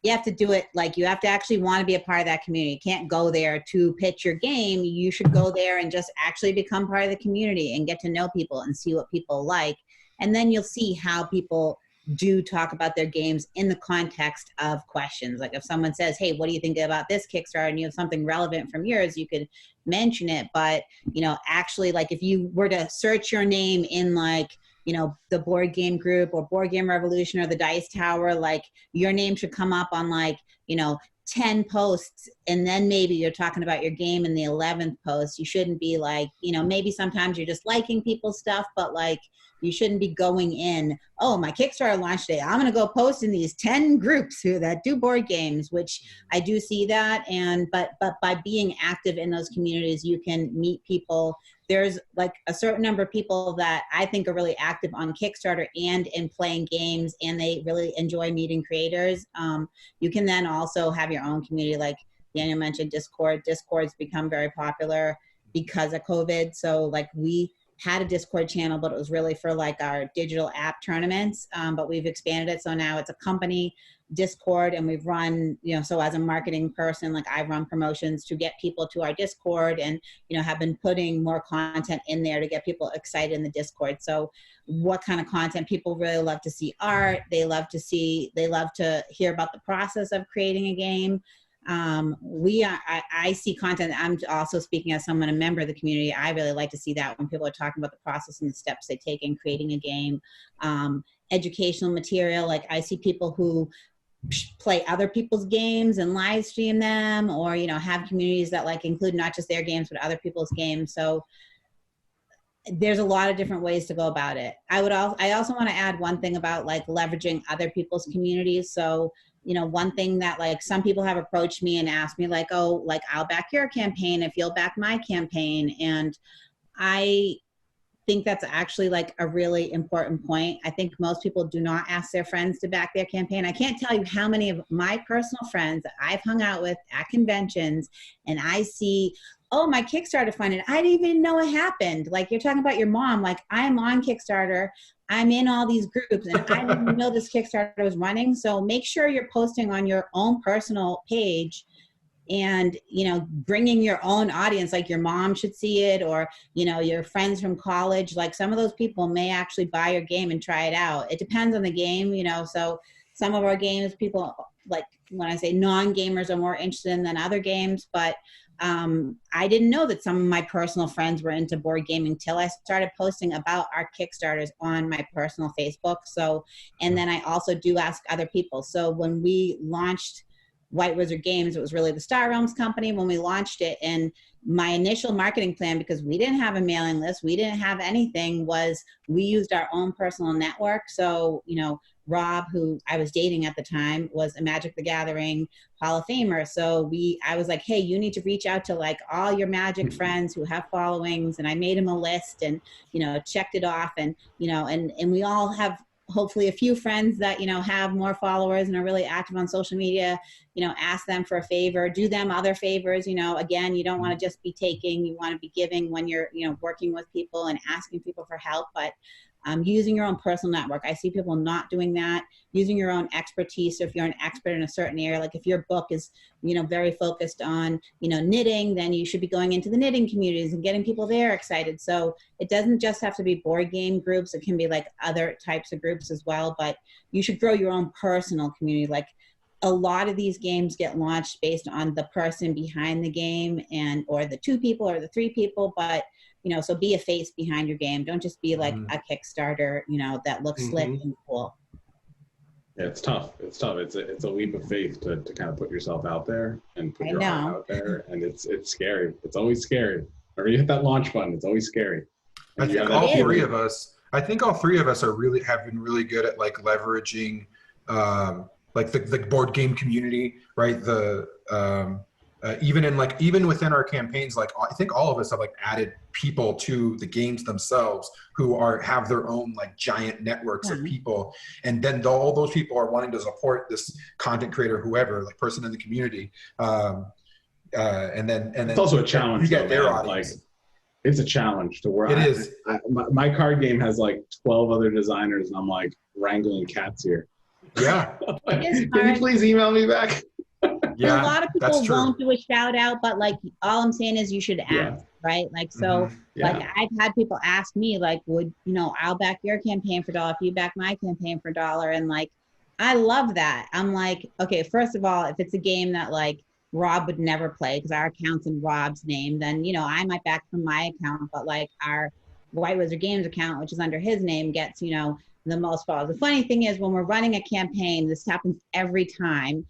You have to do it, like, you have to actually want to be a part of that community. You can't go there to pitch your game. You should go there and just actually become part of the community and get to know people and see what people like. And then you'll see how people do talk about their games in the context of questions. Like if someone says, hey, what do you think about this Kickstarter? And you have something relevant from yours, you could mention it. But, actually, like if you were to search your name in the board game group or Board Game Revolution or the Dice Tower, like your name should come up on 10 posts, and then maybe you're talking about your game in the 11th post. You shouldn't be maybe sometimes you're just liking people's stuff, but you shouldn't be going in, oh, my Kickstarter launch day, I'm going to go post in these 10 groups that do board games, which I do see that. But by being active in those communities, you can meet people. There's a certain number of people that I think are really active on Kickstarter and in playing games, and they really enjoy meeting creators. You can then also have your own community, like Daniel mentioned, Discord. Discord's become very popular because of COVID. So we had a Discord channel, but it was really for our digital app tournaments. But we've expanded it. So now it's a company Discord, and we've run, so as a marketing person, I run promotions to get people to our Discord, and, have been putting more content in there to get people excited in the Discord. So what kind of content? People really love to see art. They love to hear about the process of creating a game. I see content. I'm also speaking as someone, a member of the community. I really like to see that when people are talking about the process and the steps they take in creating a game. Educational material. I see people who play other people's games and live stream them, or, have communities that include not just their games, but other people's games. So there's a lot of different ways to go about it. I also want to add one thing about leveraging other people's communities. So, one thing that some people have approached me and asked me I'll back your campaign if you'll back my campaign. And I think that's actually a really important point. I think most people do not ask their friends to back their campaign. I can't tell you how many of my personal friends that I've hung out with at conventions, and I see, oh, my Kickstarter funded, I didn't even know it happened. You're talking about your mom, I'm on Kickstarter, I'm in all these groups, and I didn't even know this Kickstarter was running. So make sure you're posting on your own personal page, and bringing your own audience. Your mom should see it, or your friends from college. Some of those people may actually buy your game and try it out. It depends on the game. So some of our games, people, when I say non-gamers, are more interested in than other games. But I didn't know that some of my personal friends were into board gaming till I started posting about our Kickstarters on my personal Facebook. So, and then I also do ask other people. So when we launched White Wizard Games, it was really the Star Realms company when we launched it. And my initial marketing plan, because we didn't have a mailing list, we didn't have anything, was we used our own personal network. So, Rob, who I was dating at the time, was a Magic the Gathering Hall of Famer. So I was like, hey, you need to reach out to all your Magic friends who have followings. And I made him a list and, checked it off. And, and we all have hopefully a few friends that, have more followers and are really active on social media. Ask them for a favor, do them other favors. Again, you don't want to just be taking, you want to be giving when you're, working with people and asking people for help. But using your own personal network. I see people not doing that. Using your own expertise. So if you're an expert in a certain area, if your book is, very focused on, knitting, then you should be going into the knitting communities and getting people there excited. So it doesn't just have to be board game groups. It can be other types of groups as well, but you should grow your own personal community. A lot of these games get launched based on the person behind the game or the 2 people or the 3 people, but so be a face behind your game. Don't just be like a Kickstarter, that looks slick and cool. Yeah, it's tough. It's a leap of faith to kind of put yourself out there and put your heart out there, and it's scary. It's always scary. Whenever you hit that launch button, it's always scary. I think all three of us have been really good at like leveraging like the board game community, right? Even within our campaigns, like I think all of us have like added people to the games themselves who have their own like giant networks of people, and then all those people are wanting to support this content creator, whoever, like person in the community, and then it's also a challenge. You get their audience. Like, it's a challenge to where my card game has like 12 other designers, and I'm like wrangling cats here. Yeah. Can you please email me back? Yeah, a lot of people won't do a shout out, but like all I'm saying is you should ask, right? Like, so like I've had people ask me like, would, I'll back your campaign for $1 if you back my campaign for $1. And like, I love that. I'm like, okay, first of all, if it's a game that like Rob would never play because our account's in Rob's name, then, I might back from my account, but like our White Wizard Games account, which is under his name, gets, the most followers. The funny thing is when we're running a campaign, this happens every time.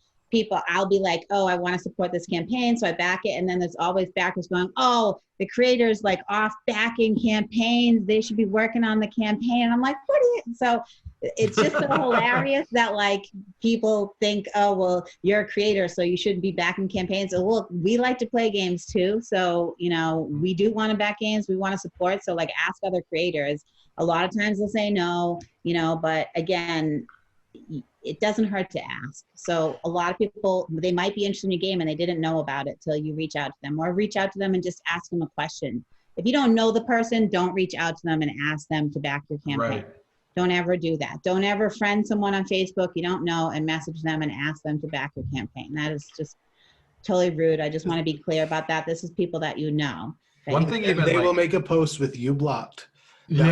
I'll be like, oh, I want to support this campaign, so I back it, and then there's always backers going, oh, the creator's like off backing campaigns, they should be working on the campaign. And I'm like, what are you? So it's just so hilarious that like people think, oh, well, you're a creator, so you shouldn't be backing campaigns. So look, we like to play games too, so we do want to back games, we want to support. So like, ask other creators. A lot of times they'll say no, but again, it doesn't hurt to ask. So a lot of people, they might be interested in your game and they didn't know about it till you reach out to them, or reach out to them and just ask them a question. If you don't know the person, don't reach out to them and ask them to back your campaign. Right. Don't ever do that. Don't ever friend someone on Facebook you don't know and message them and ask them to back your campaign. That is just totally rude. I just want to be clear about that. This is people that you know. One thing, they will make a post with you blocked. The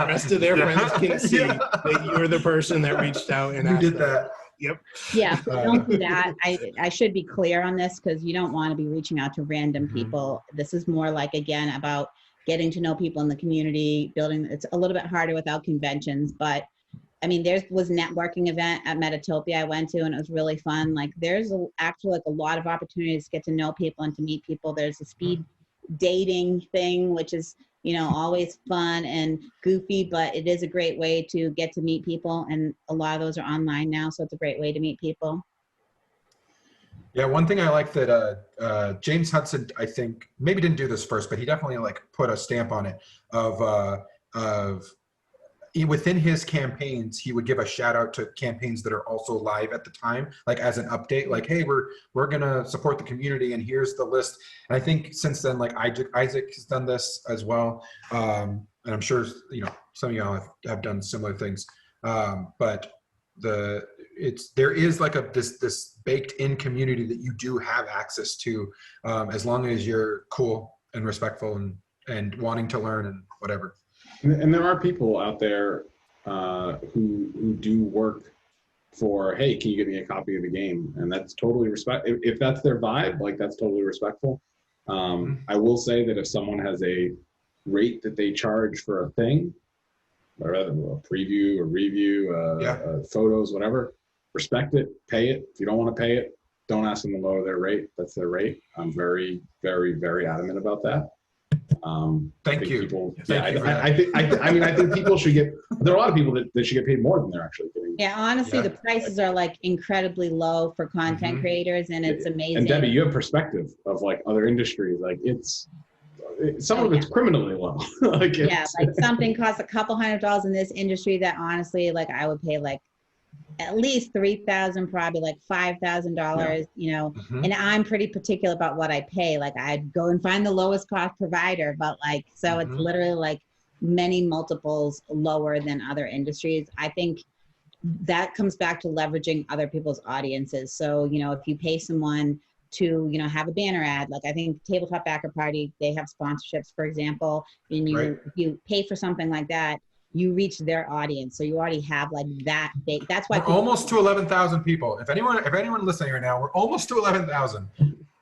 rest of their friends can see that you're the person that reached out and asked that. Yep. Yeah, don't do that. I should be clear on this because you don't want to be reaching out to random people. This is more like, again, about getting to know people in the community, building. It's a little bit harder without conventions, but I mean, there was a networking event at Metatopia I went to, and it was really fun. Like, there's actually like a lot of opportunities to get to know people and to meet people. There's a speed dating thing, which is always fun and goofy, but it is a great way to get to meet people. And a lot of those are online now, so it's a great way to meet people. Yeah, one thing I like that James Hudson, I think, maybe didn't do this first, but he definitely like put a stamp on it of within his campaigns, he would give a shout out to campaigns that are also live at the time, like as an update, like, hey, we're gonna support the community and here's the list. And I think since then, like Isaac has done this as well. And I'm sure, some of y'all have done similar things. But there is like this baked in community that you do have access to, as long as you're cool and respectful and wanting to learn and whatever. And there are people out there who do work for, hey, can you give me a copy of the game? And that's totally if that's their vibe, like that's totally respectful. I will say that if someone has a rate that they charge for a thing, or a preview, a review, photos, whatever, respect it, pay it. If you don't want to pay it, don't ask them to lower their rate. That's their rate. I'm very, very, very adamant about that. Thank you. People, I think people should get. There are a lot of people that should get paid more than they're actually getting. Yeah, honestly, the prices are like incredibly low for content creators, and it's amazing. And Debbie, you have perspective of like other industries. Like some of it's criminally low. Like something costs a couple $100 in this industry that honestly, like I would pay like at least $3,000, probably like $5,000, and I'm pretty particular about what I pay. Like I'd go and find the lowest cost provider, but like, so it's literally like many multiples lower than other industries. I think that comes back to leveraging other people's audiences. So, if you pay someone to, have a banner ad, like I think Tabletop Backer Party, they have sponsorships, for example, and if you pay for something like that, you reach their audience. So you already have like that big, that's why we're almost to 11,000 people. If anyone listening right now, we're almost to 11,000.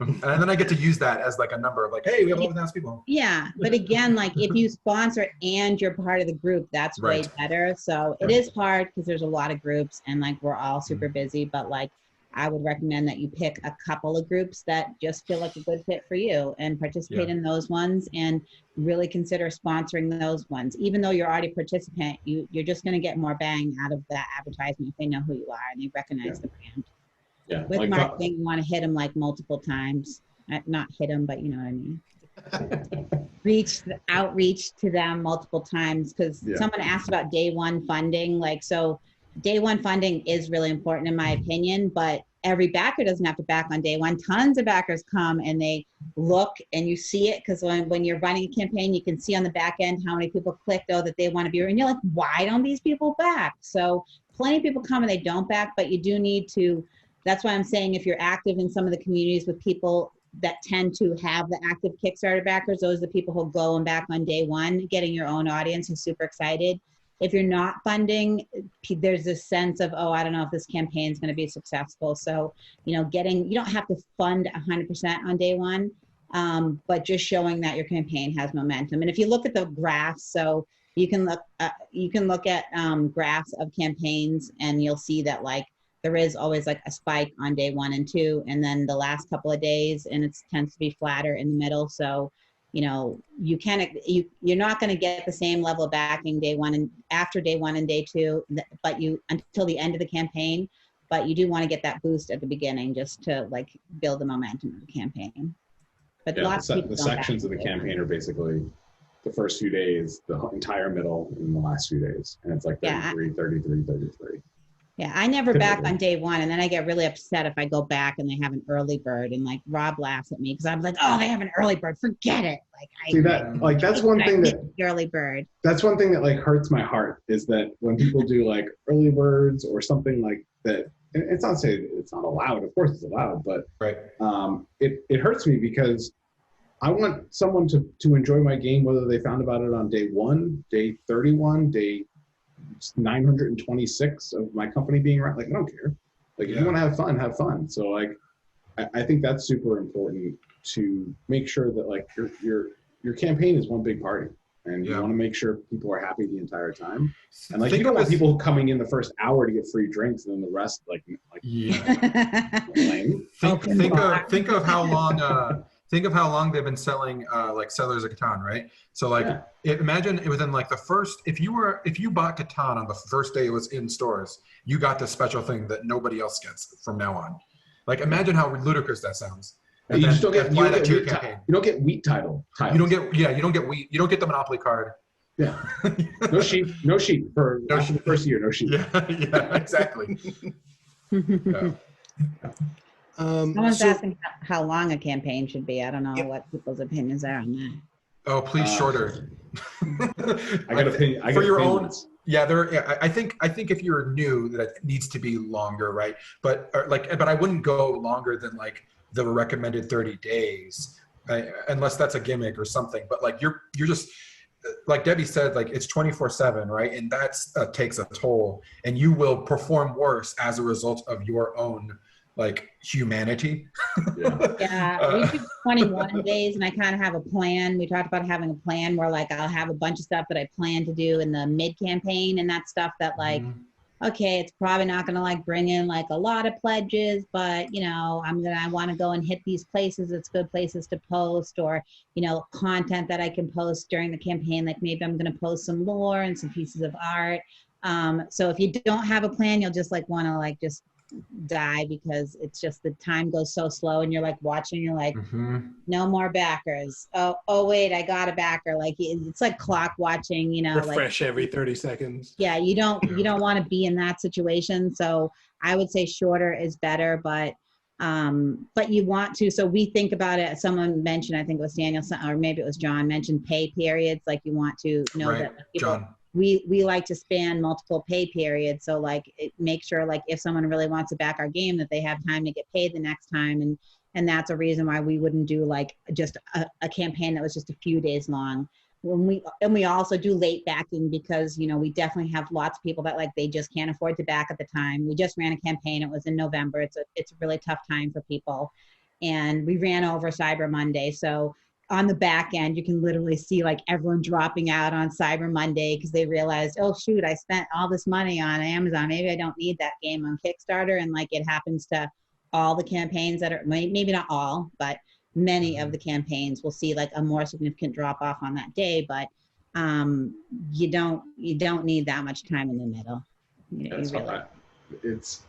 And then I get to use that as like a number of like, hey, we have 11,000 people. Yeah, but again, like if you sponsor and you're part of the group, that's way better. So it is hard because there's a lot of groups and like we're all super busy, but like I would recommend that you pick a couple of groups that just feel like a good fit for you and participate in those ones and really consider sponsoring those ones. Even though you're already a participant, you're just going to get more bang out of that advertisement if they know who you are and they recognize the brand. Yeah. With like marketing, you want to hit them like multiple times. Not hit them, but you know what I mean. Outreach to them multiple times because someone asked about day one funding. Like, so day one funding is really important in my opinion, but every backer doesn't have to back on day one. Tons of backers come and they look and you see it because when you're running a campaign, you can see on the back end how many people clicked, that they want to be, and you're like, why don't these people back? So plenty of people come and they don't back, but you do need to. That's why I'm saying if you're active in some of the communities with people that tend to have the active Kickstarter backers, those are the people who go and back on day one, getting your own audience who's super excited. If you're not funding, there's this sense of, I don't know if this campaign is going to be successful. So, you don't have to fund 100% on day one, but just showing that your campaign has momentum. And if you look at the graphs, so you can look at graphs of campaigns and you'll see that like, there is always like a spike on day 1 and 2, and then the last couple of days, and it tends to be flatter in the middle. So, you're not going to get the same level of backing day 1 and after day 1 and day 2, but until the end of the campaign. But you do want to get that boost at the beginning just to like build the momentum of the campaign. But lots of people the sections of the campaign are basically the first few days, the entire middle, and the last few days, and it's like 33, 33, 33. Yeah, I never back on day 1, and then I get really upset if I go back and they have an early bird, and like Rob laughs at me because I'm like, they have an early bird, forget it. Like that's one thing that early bird. That's one thing that like hurts my heart is that when people do like early birds or something like that, it's not saying it's not allowed. Of course it's allowed, but it hurts me because I want someone to enjoy my game whether they found about it on day 1, day 31, day 926 of my company being around. Like, I don't care. Like, if you want to have fun. So like, I think that's super important to make sure that like your campaign is one big party, and you want to make sure people are happy the entire time. And like, you don't want people coming in the first hour to get free drinks and then the rest lame. Think of how long. Think of how long they've been selling like Settlers of Catan, right? So like, imagine it within like the first, if you bought Catan on the first day it was in stores, you got this special thing that nobody else gets from now on. Like, imagine how ludicrous that sounds. And you just don't apply that to your campaign. You don't get wheat tiles. You don't get wheat. You don't get the Monopoly card. Yeah. No sheep for the first year. No sheep. Yeah, exactly. Someone's asking how long a campaign should be. I don't know what people's opinions are on that. Oh, please shorter. I got opinion. For your own. Yeah, I think if you're new, that it needs to be longer, right? But I wouldn't go longer than like the recommended 30 days, unless that's a gimmick or something. But like you're just like Debbie said, like it's 24/7, right? And that's takes a toll, and you will perform worse as a result of your own like humanity. We do 21 days, and I kind of have a plan. We talked about having a plan where like I'll have a bunch of stuff that I plan to do in the mid campaign, and that's stuff that like okay, it's probably not going to like bring in like a lot of pledges, but I want to go and hit these places. It's good places to post, or content that I can post during the campaign. Like maybe I'm going to post some lore and some pieces of art. So if you don't have a plan, you'll just like want to like just die because it's just the time goes so slow, and you're like watching, you're like no more backers. Oh wait, I got a backer. Like it's like clock watching, refresh like, every 30 seconds. You don't want to be in that situation. So I would say shorter is better, but you want to. So we think about it. Someone mentioned, I think it was Daniel, or maybe it was John, mentioned pay periods. Like you want to know that people, John. We like to span multiple pay periods. So like make sure like if someone really wants to back our game, that they have time to get paid the next time. And that's a reason why we wouldn't do like just a campaign that was just a few days long. We also do late backing because, we definitely have lots of people that like, they just can't afford to back at the time. We just ran a campaign. It was in November. It's a really tough time for people. and we ran over Cyber Monday. So on the back end, you can literally see like everyone dropping out on Cyber Monday because they realized, oh shoot, I spent all this money on Amazon. Maybe I don't need that game on Kickstarter. And like it happens to all the campaigns that are, maybe not all, but many of the campaigns will see like a more significant drop off on that day. But you don't need that much time in the middle. You know, it's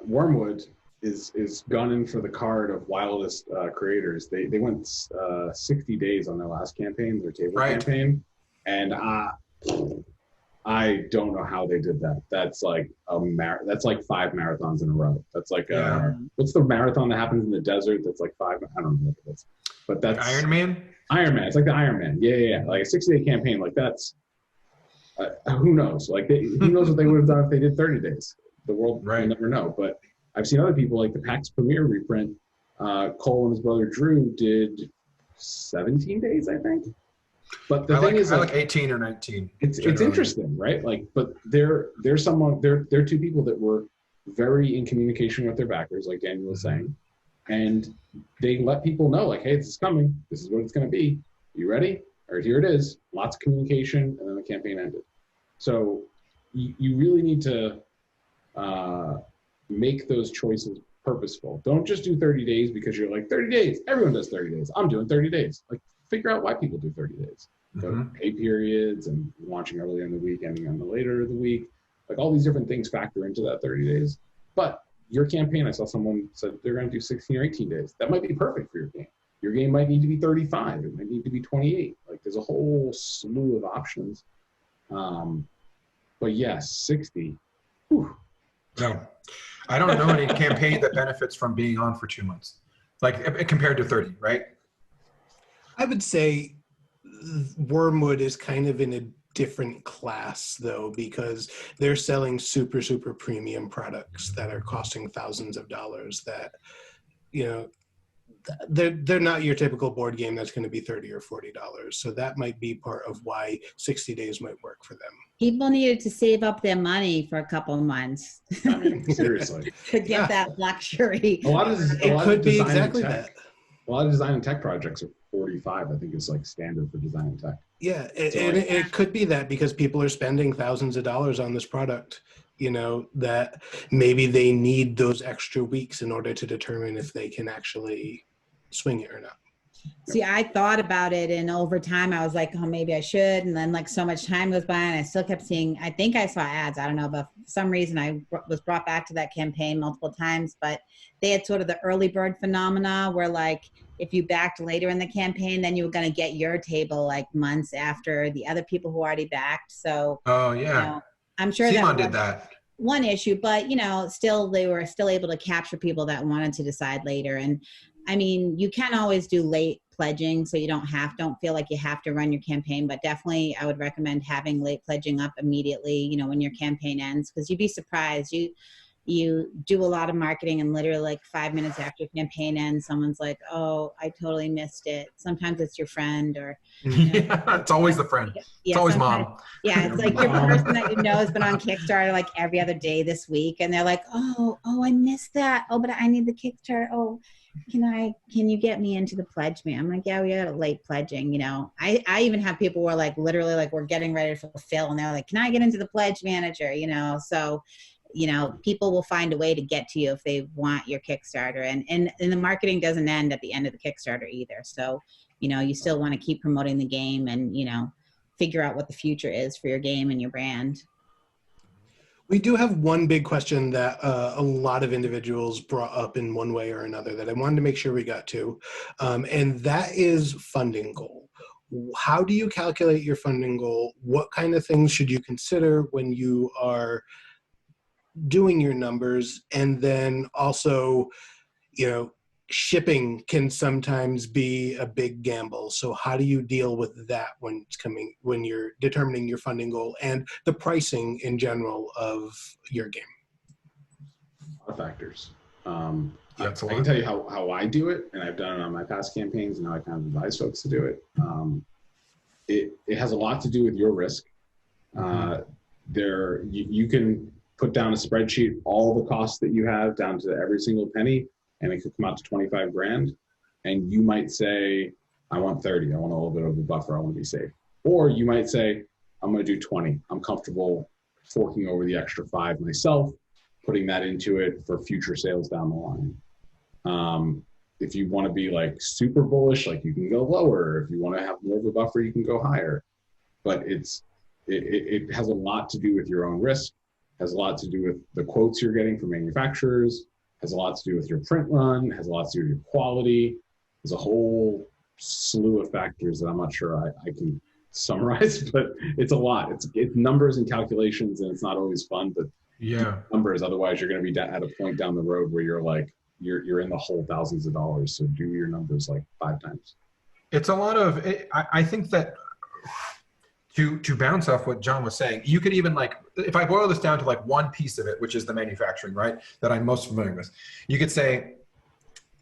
Wormwood is gunning for the card of wildest creators. They went 60 days on their last campaign, their table campaign, and I don't know how they did that. That's like that's like 5 marathons in a row. That's like what's the marathon that happens in the desert? That's like 5. I don't know what it is, but that's Iron Man. It's like the Iron Man. Yeah. Like a 60-day campaign. Like that's who knows? Like who knows what they would have done if they did 30 days? The world will never know. But I've seen other people like the PAX Premiere reprint. Cole and his brother Drew did 17 days, I think. But the thing is, I like 18 or 19. It's interesting, right? Like, but they're two people that were very in communication with their backers, like Daniel was saying, and they let people know, like, hey, this is coming. This is what it's going to be. You ready? Or here it is. Lots of communication, and then the campaign ended. So you really need to make those choices purposeful. Don't just do 30 days because you're like 30 days. Everyone does 30 days. I'm doing 30 days. Like, figure out why people do 30 days. So pay periods and launching earlier in the week, ending on the later of the week. Like all these different things factor into that 30 days. But your campaign, I saw someone said they're going to do 16 or 18 days. That might be perfect for your game. Your game might need to be 35. It might need to be 28. Like there's a whole slew of options. But yes, 60. Whew. No, I don't know any campaign that benefits from being on for 2 months, like compared to 30, right? I would say Wormwood is kind of in a different class though, because they're selling super premium products that are costing thousands of dollars that, you know, they're not your typical board game that's going to be $30 or $40. So that might be part of why 60 days might work for them. People needed to save up their money for a couple of months. I mean, seriously. To get that luxury. A lot of design and tech projects are 45, I think is like standard for design and tech. Yeah, it could be that because people are spending thousands of dollars on this product, you know, that maybe they need those extra weeks in order to determine if they can actually swing it or not. See, I thought about it, and over time I was like, oh, maybe I should. And then like so much time goes by and I still kept seeing, I think I saw ads, I don't know, but for some reason I was brought back to that campaign multiple times, but they had sort of the early bird phenomena where like, if you backed later in the campaign, then you were going to get your table like months after the other people who already backed. So, you know, I'm sure Simon did that. One issue, but you know, still they were still able to capture people that wanted to decide later. And I mean, you can always do late pledging, so you don't feel like you have to run your campaign, but definitely I would recommend having late pledging up immediately, you know, when your campaign ends, because you'd be surprised. You do a lot of marketing and literally like 5 minutes after your campaign ends, someone's like, oh, I totally missed it. Sometimes it's your friend or, you know, yeah, it's always the friend. It's always mom. Yeah, it's like your person that you know has been on Kickstarter like every other day this week. And they're like, oh, I missed that. Oh, but I need the Kickstarter. Oh, can you get me into the pledge, man? I'm like, yeah, we got late pledging, you know. I even have people who are like literally like we're getting ready to fulfill and they're like, can I get into the pledge manager, you know? So, you know, people will find a way to get to you if they want your Kickstarter, and the marketing doesn't end at the end of the Kickstarter either. So, you know, you still want to keep promoting the game and, you know, figure out what the future is for your game and your brand. We do have one big question that a lot of individuals brought up in one way or another that I wanted to make sure we got to, and that is funding goal. How do you calculate your funding goal? What kind of things should you consider when you are doing your numbers? And then also, you know, shipping can sometimes be a big gamble. So how do you deal with that when you're determining your funding goal and the pricing in general of your game? A lot of factors. I can tell you how I do it, and I've done it on my past campaigns, and now I kind of advise folks to do it. It has a lot to do with your risk. You can put down a spreadsheet, all the costs that you have down to every single penny, and it could come out to 25 grand. And you might say, I want 30. I want a little bit of a buffer. I want to be safe. Or you might say, I'm going to do 20. I'm comfortable forking over the extra 5 myself, putting that into it for future sales down the line. If you want to be like super bullish, like you can go lower. If you want to have more of a buffer, you can go higher. But it has a lot to do with your own risk, has a lot to do with the quotes you're getting from manufacturers, has a lot to do with your print run, has a lot to do with your quality. There's a whole slew of factors that I'm not sure I can summarize, but it's a lot. It's numbers and calculations, and it's not always fun, but Yeah. numbers. Otherwise, you're going to be at a point down the road where you're like, you're in the whole thousands of dollars. So do your numbers like 5 times. It's a lot of, I think that to bounce off what John was saying, you could even like, if I boil this down to like one piece of it, which is the manufacturing, right, that I'm most familiar with, you could say,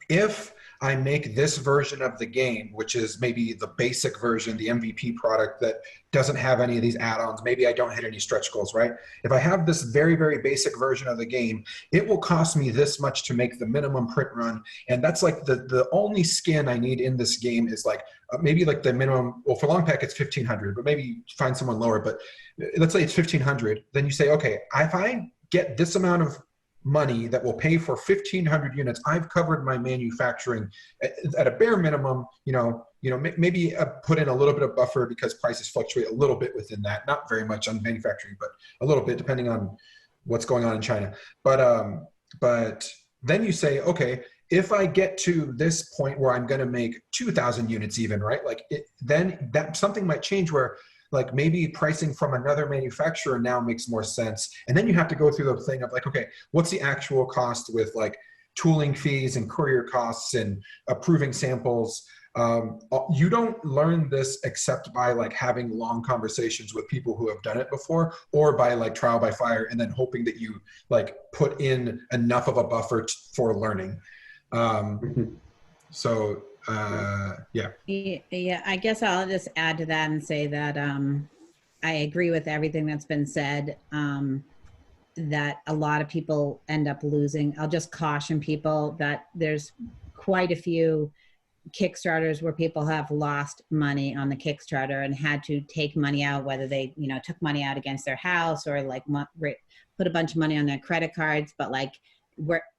if I make this version of the game, which is maybe the basic version, the MVP product that doesn't have any of these add-ons, maybe I don't hit any stretch goals, right? If I have this very, very basic version of the game, it will cost me this much to make the minimum print run. And that's like the only skin I need in this game is like, maybe like the minimum, well, for long pack it's 1,500, but maybe find someone lower, but let's say it's 1,500. Then you say, okay, if I get this amount of money that will pay for 1,500 units, I've covered my manufacturing at a bare minimum. Maybe put in a little bit of buffer because prices fluctuate a little bit within that. Not very much on manufacturing, but a little bit depending on what's going on in China. But then you say, okay, if I get to this point where I'm going to make 2,000 units, even, right? Like then that something might change where, like, maybe pricing from another manufacturer now makes more sense. And then you have to go through the thing of like, okay, what's the actual cost with like tooling fees and courier costs and approving samples? You don't learn this except by like having long conversations with people who have done it before, or by like trial by fire and then hoping that you like put in enough of a buffer for learning. Yeah, I guess I'll just add to that and say that I agree with everything that's been said, that a lot of people end up losing. I'll just caution people that there's quite a few Kickstarters where people have lost money on the Kickstarter and had to take money out, whether they, took money out against their house or like put a bunch of money on their credit cards, but like,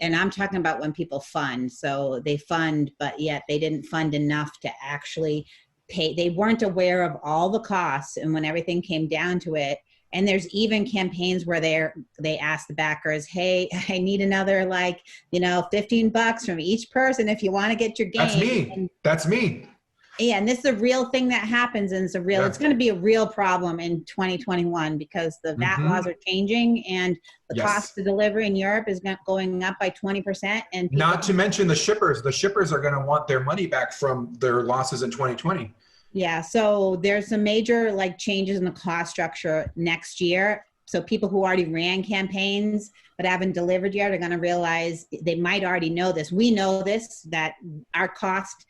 and I'm talking about when people fund. So they fund, but yet they didn't fund enough to actually pay. They weren't aware of all the costs. And when everything came down to it, and there's even campaigns where they ask the backers, hey, I need another $15 from each person if you want to get your game. That's me. Yeah, and this is a real thing that happens, and it's going to be a real problem in 2021 because the VAT laws are changing and the cost to deliver in Europe is going up by 20%. And not to mention the shippers. The shippers are going to want their money back from their losses in 2020. Yeah, so there's some major changes in the cost structure next year. So people who already ran campaigns but haven't delivered yet are going to realize, they might already know this. We know this, that our cost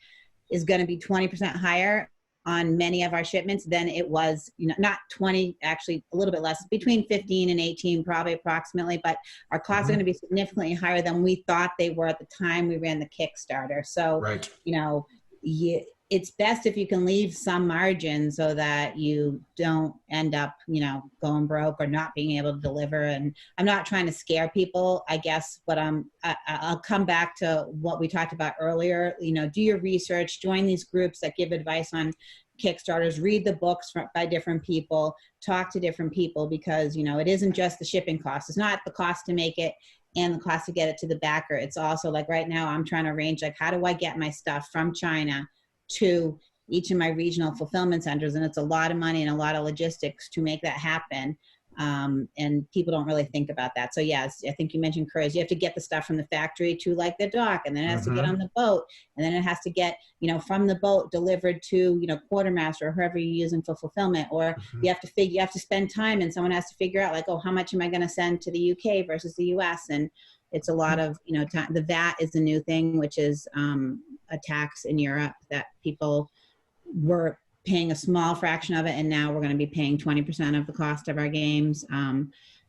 is going to be 20% higher on many of our shipments than it was, not 20, actually a little bit less, between 15 and 18 probably approximately, but our costs are going to be significantly higher than we thought they were at the time we ran the Kickstarter. So, it's best if you can leave some margin so that you don't end up, going broke or not being able to deliver. And I'm not trying to scare people, I guess, but I'll come back to what we talked about earlier. Do your research, join these groups that give advice on Kickstarters, read the books by different people, talk to different people, because, it isn't just the shipping cost. It's not the cost to make it and the cost to get it to the backer. It's also like right now I'm trying to arrange, how do I get my stuff from China to each of my regional fulfillment centers, and it's a lot of money and a lot of logistics to make that happen, and people don't really think about that. So yes, I think you mentioned couriers. You have to get the stuff from the factory to the dock, and then it has to get on the boat, and then it has to get from the boat delivered to quartermaster or whoever you're using for fulfillment. Or you have to spend time, and someone has to figure out oh, how much am I going to send to the UK versus the US, and it's a lot of time. The VAT is the new thing, which is a tax in Europe that people were paying a small fraction of it, and now we're going to be paying 20% of the cost of our games.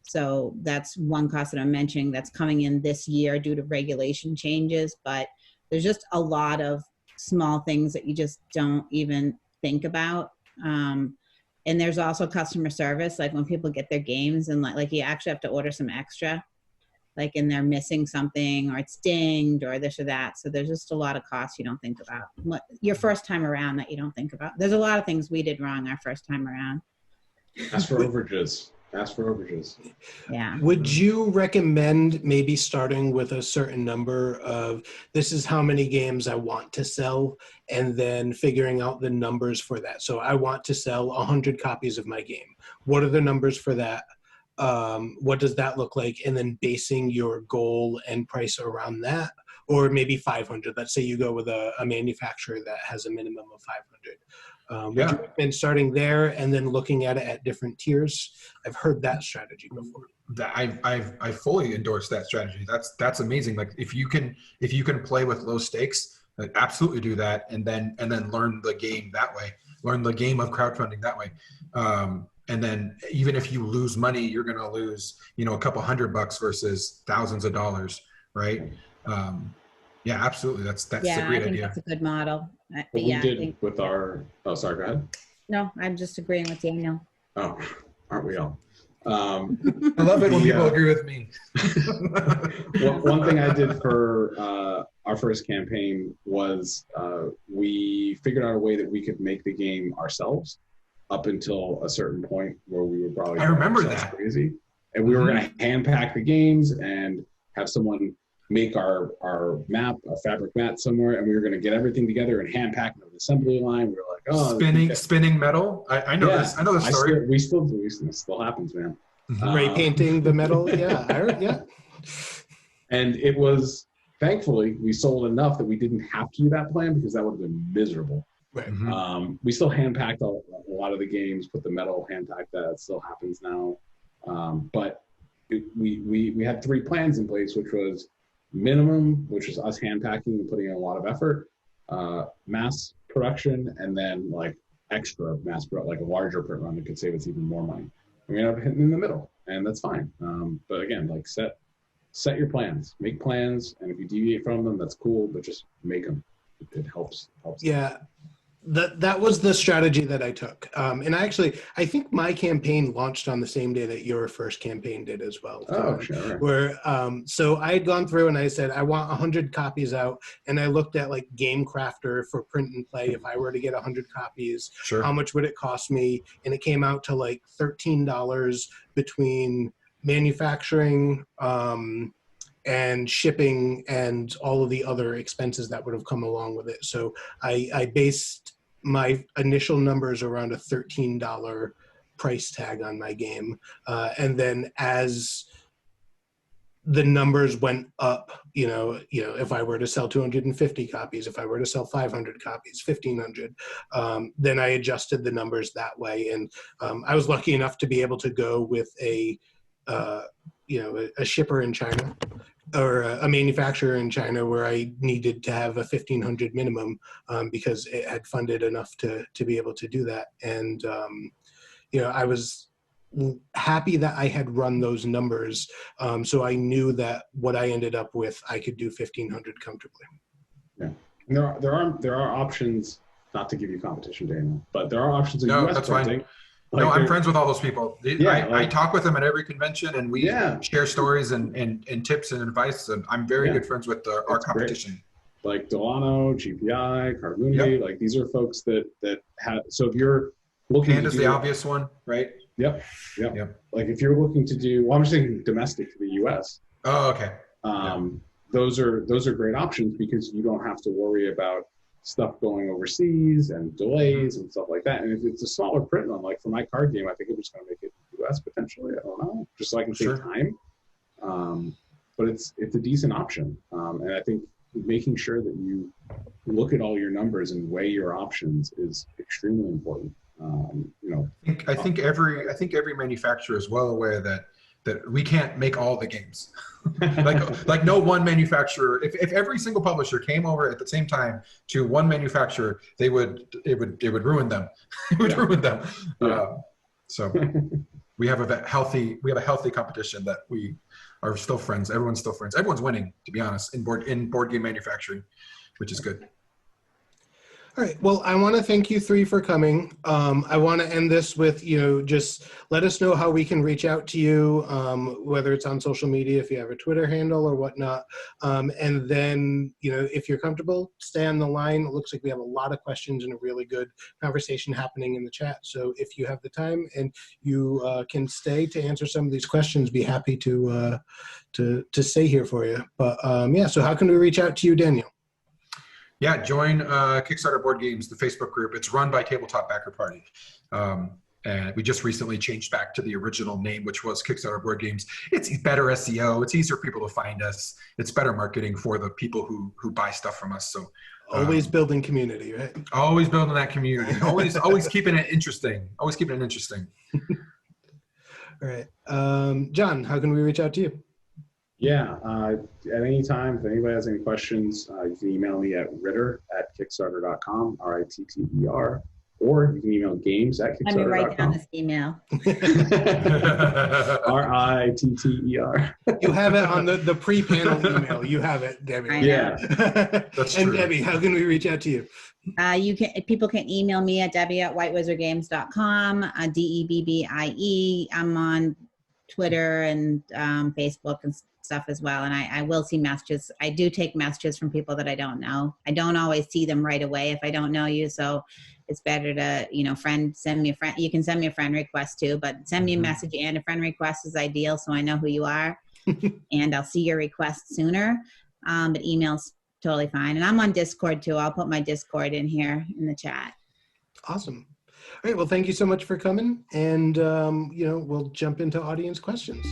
So that's one cost that I'm mentioning that's coming in this year due to regulation changes. But there's just a lot of small things that you just don't even think about. And there's also customer service, like when people get their games and like you actually have to order some extra, like and they're missing something or it's dinged or this or that. So there's just a lot of costs you don't think about. Your first time around that you don't think about. There's a lot of things we did wrong our first time around. Ask for overages. Yeah. Would you recommend maybe starting with a certain number of, this is how many games I want to sell, and then figuring out the numbers for that? So I want to sell 100 copies of my game. What are the numbers for that? What does that look like? And then basing your goal and price around that, or maybe 500. Let's say you go with a manufacturer that has a minimum of 500. Would you recommend starting there and then looking at it at different tiers? I've heard that strategy before. I fully endorse that strategy. That's amazing. Like if you can play with low stakes, like absolutely do that, and then learn the game that way. Learn the game of crowdfunding that way. And then even if you lose money, you're going to lose, a couple $100 versus thousands of dollars, right? Yeah, absolutely. That's a great idea. I think that's a good model. We did with our. Oh, sorry. Go ahead. No, I'm just agreeing with Daniel. Oh, aren't we all? I love it when people agree with me. One thing I did for our first campaign was we figured out a way that we could make the game ourselves up until a certain point where we were probably I remember that crazy, and we were going to hand pack the games and have someone make our map, a fabric mat somewhere, and we were going to get everything together and hand pack an assembly line. We were like, oh, spinning metal. I know this. I know this story. We still do. It still happens, man. Spray painting the metal. Yeah. And it was, thankfully, we sold enough that we didn't have to do that plan because that would have been miserable. Right. We still hand packed a lot of the games, put the metal hand pack. That still happens now. But we had 3 plans in place, which was minimum, which is us hand packing and putting in a lot of effort, mass production, and then like extra mass production, like a larger print run that could save us even more money. We ended up hitting in the middle, and that's fine. But again, like set your plans, make plans, and if you deviate from them, that's cool. But just make them. It helps. Yeah. That was the strategy that I took. And I think my campaign launched on the same day that your first campaign did as well. Oh, sure. Where, so I had gone through and I said, I want 100 copies out. And I looked at like Game Crafter for print and play. If I were to get 100 copies, how much would it cost me? And it came out to like $13 between manufacturing, and shipping and all of the other expenses that would have come along with it. So I based my initial numbers around a $13 price tag on my game. And then as the numbers went up, if I were to sell 250 copies, if I were to sell 500 copies, 1,500, then I adjusted the numbers that way. And I was lucky enough to be able to go with a shipper in China, or a manufacturer in China, where I needed to have a 1,500 minimum because it had funded enough to be able to do that. And, I was happy that I had run those numbers. So I knew that what I ended up with, I could do 1,500 comfortably. Yeah. There are options, not to give you competition, Daniel, but there are options in US that's printing. Fine. No, I'm friends with all those people. I talk with them at every convention, and we share stories and tips and advice. And I'm very good friends with our competition. Great. Like Delano, GPI, Carmundi, like these are folks that have. So if you're looking, Panda's the obvious one, right? Yep. Like if you're looking to do, I'm just thinking domestic to the US. Oh, okay. Those are great options because you don't have to worry about stuff going overseas and delays and stuff like that. And if it's a smaller print run, like for my card game, I think it was going to make it US potentially. I don't know, just so I can save time. But it's a decent option. And I think making sure that you look at all your numbers and weigh your options is extremely important. I think every manufacturer is well aware that we can't make all the games. like no one manufacturer, if every single publisher came over at the same time to one manufacturer, it would ruin them. It would ruin them. So we have a healthy competition that we are still friends. Everyone's still friends. Everyone's winning, to be honest, in board game manufacturing, which is good. All right. Well, I want to thank you three for coming. I want to end this with, just let us know how we can reach out to you, whether it's on social media, if you have a Twitter handle or whatnot. And then, if you're comfortable, stay on the line. It looks like we have a lot of questions and a really good conversation happening in the chat. So if you have the time and you can stay to answer some of these questions, be happy to stay here for you. But yeah, so how can we reach out to you, Daniel? Yeah, join Kickstarter Board Games, the Facebook group. It's run by Tabletop Backer Party. And we just recently changed back to the original name, which was Kickstarter Board Games. It's better SEO. It's easier for people to find us. It's better marketing for the people who buy stuff from us. So always building community, right? Always building that community. Always keeping it interesting. Always keeping it interesting. All right. John, how can we reach out to you? Yeah, at any time, if anybody has any questions, you can email me at ritter@kickstarter.com, RITTER, or you can email games@kickstarter.com. Let me write down this email. RITTER. You have it on the pre-panel email. You have it, Debbie. Yeah. That's and true. Debbie, how can we reach out to you? People can email me at debbie@whitewizardgames.com, DEBBIE. I'm on Twitter and Facebook and stuff as well. And I will see messages. I do take messages from people that I don't know. I don't always see them right away if I don't know you. So it's better to, send me a friend. You can send me a friend request too, but send me a message and a friend request is ideal. So I know who you are and I'll see your request sooner. But email's totally fine. And I'm on Discord too. I'll put my Discord in here in the chat. Awesome. All right. Well, thank you so much for coming. And, we'll jump into audience questions.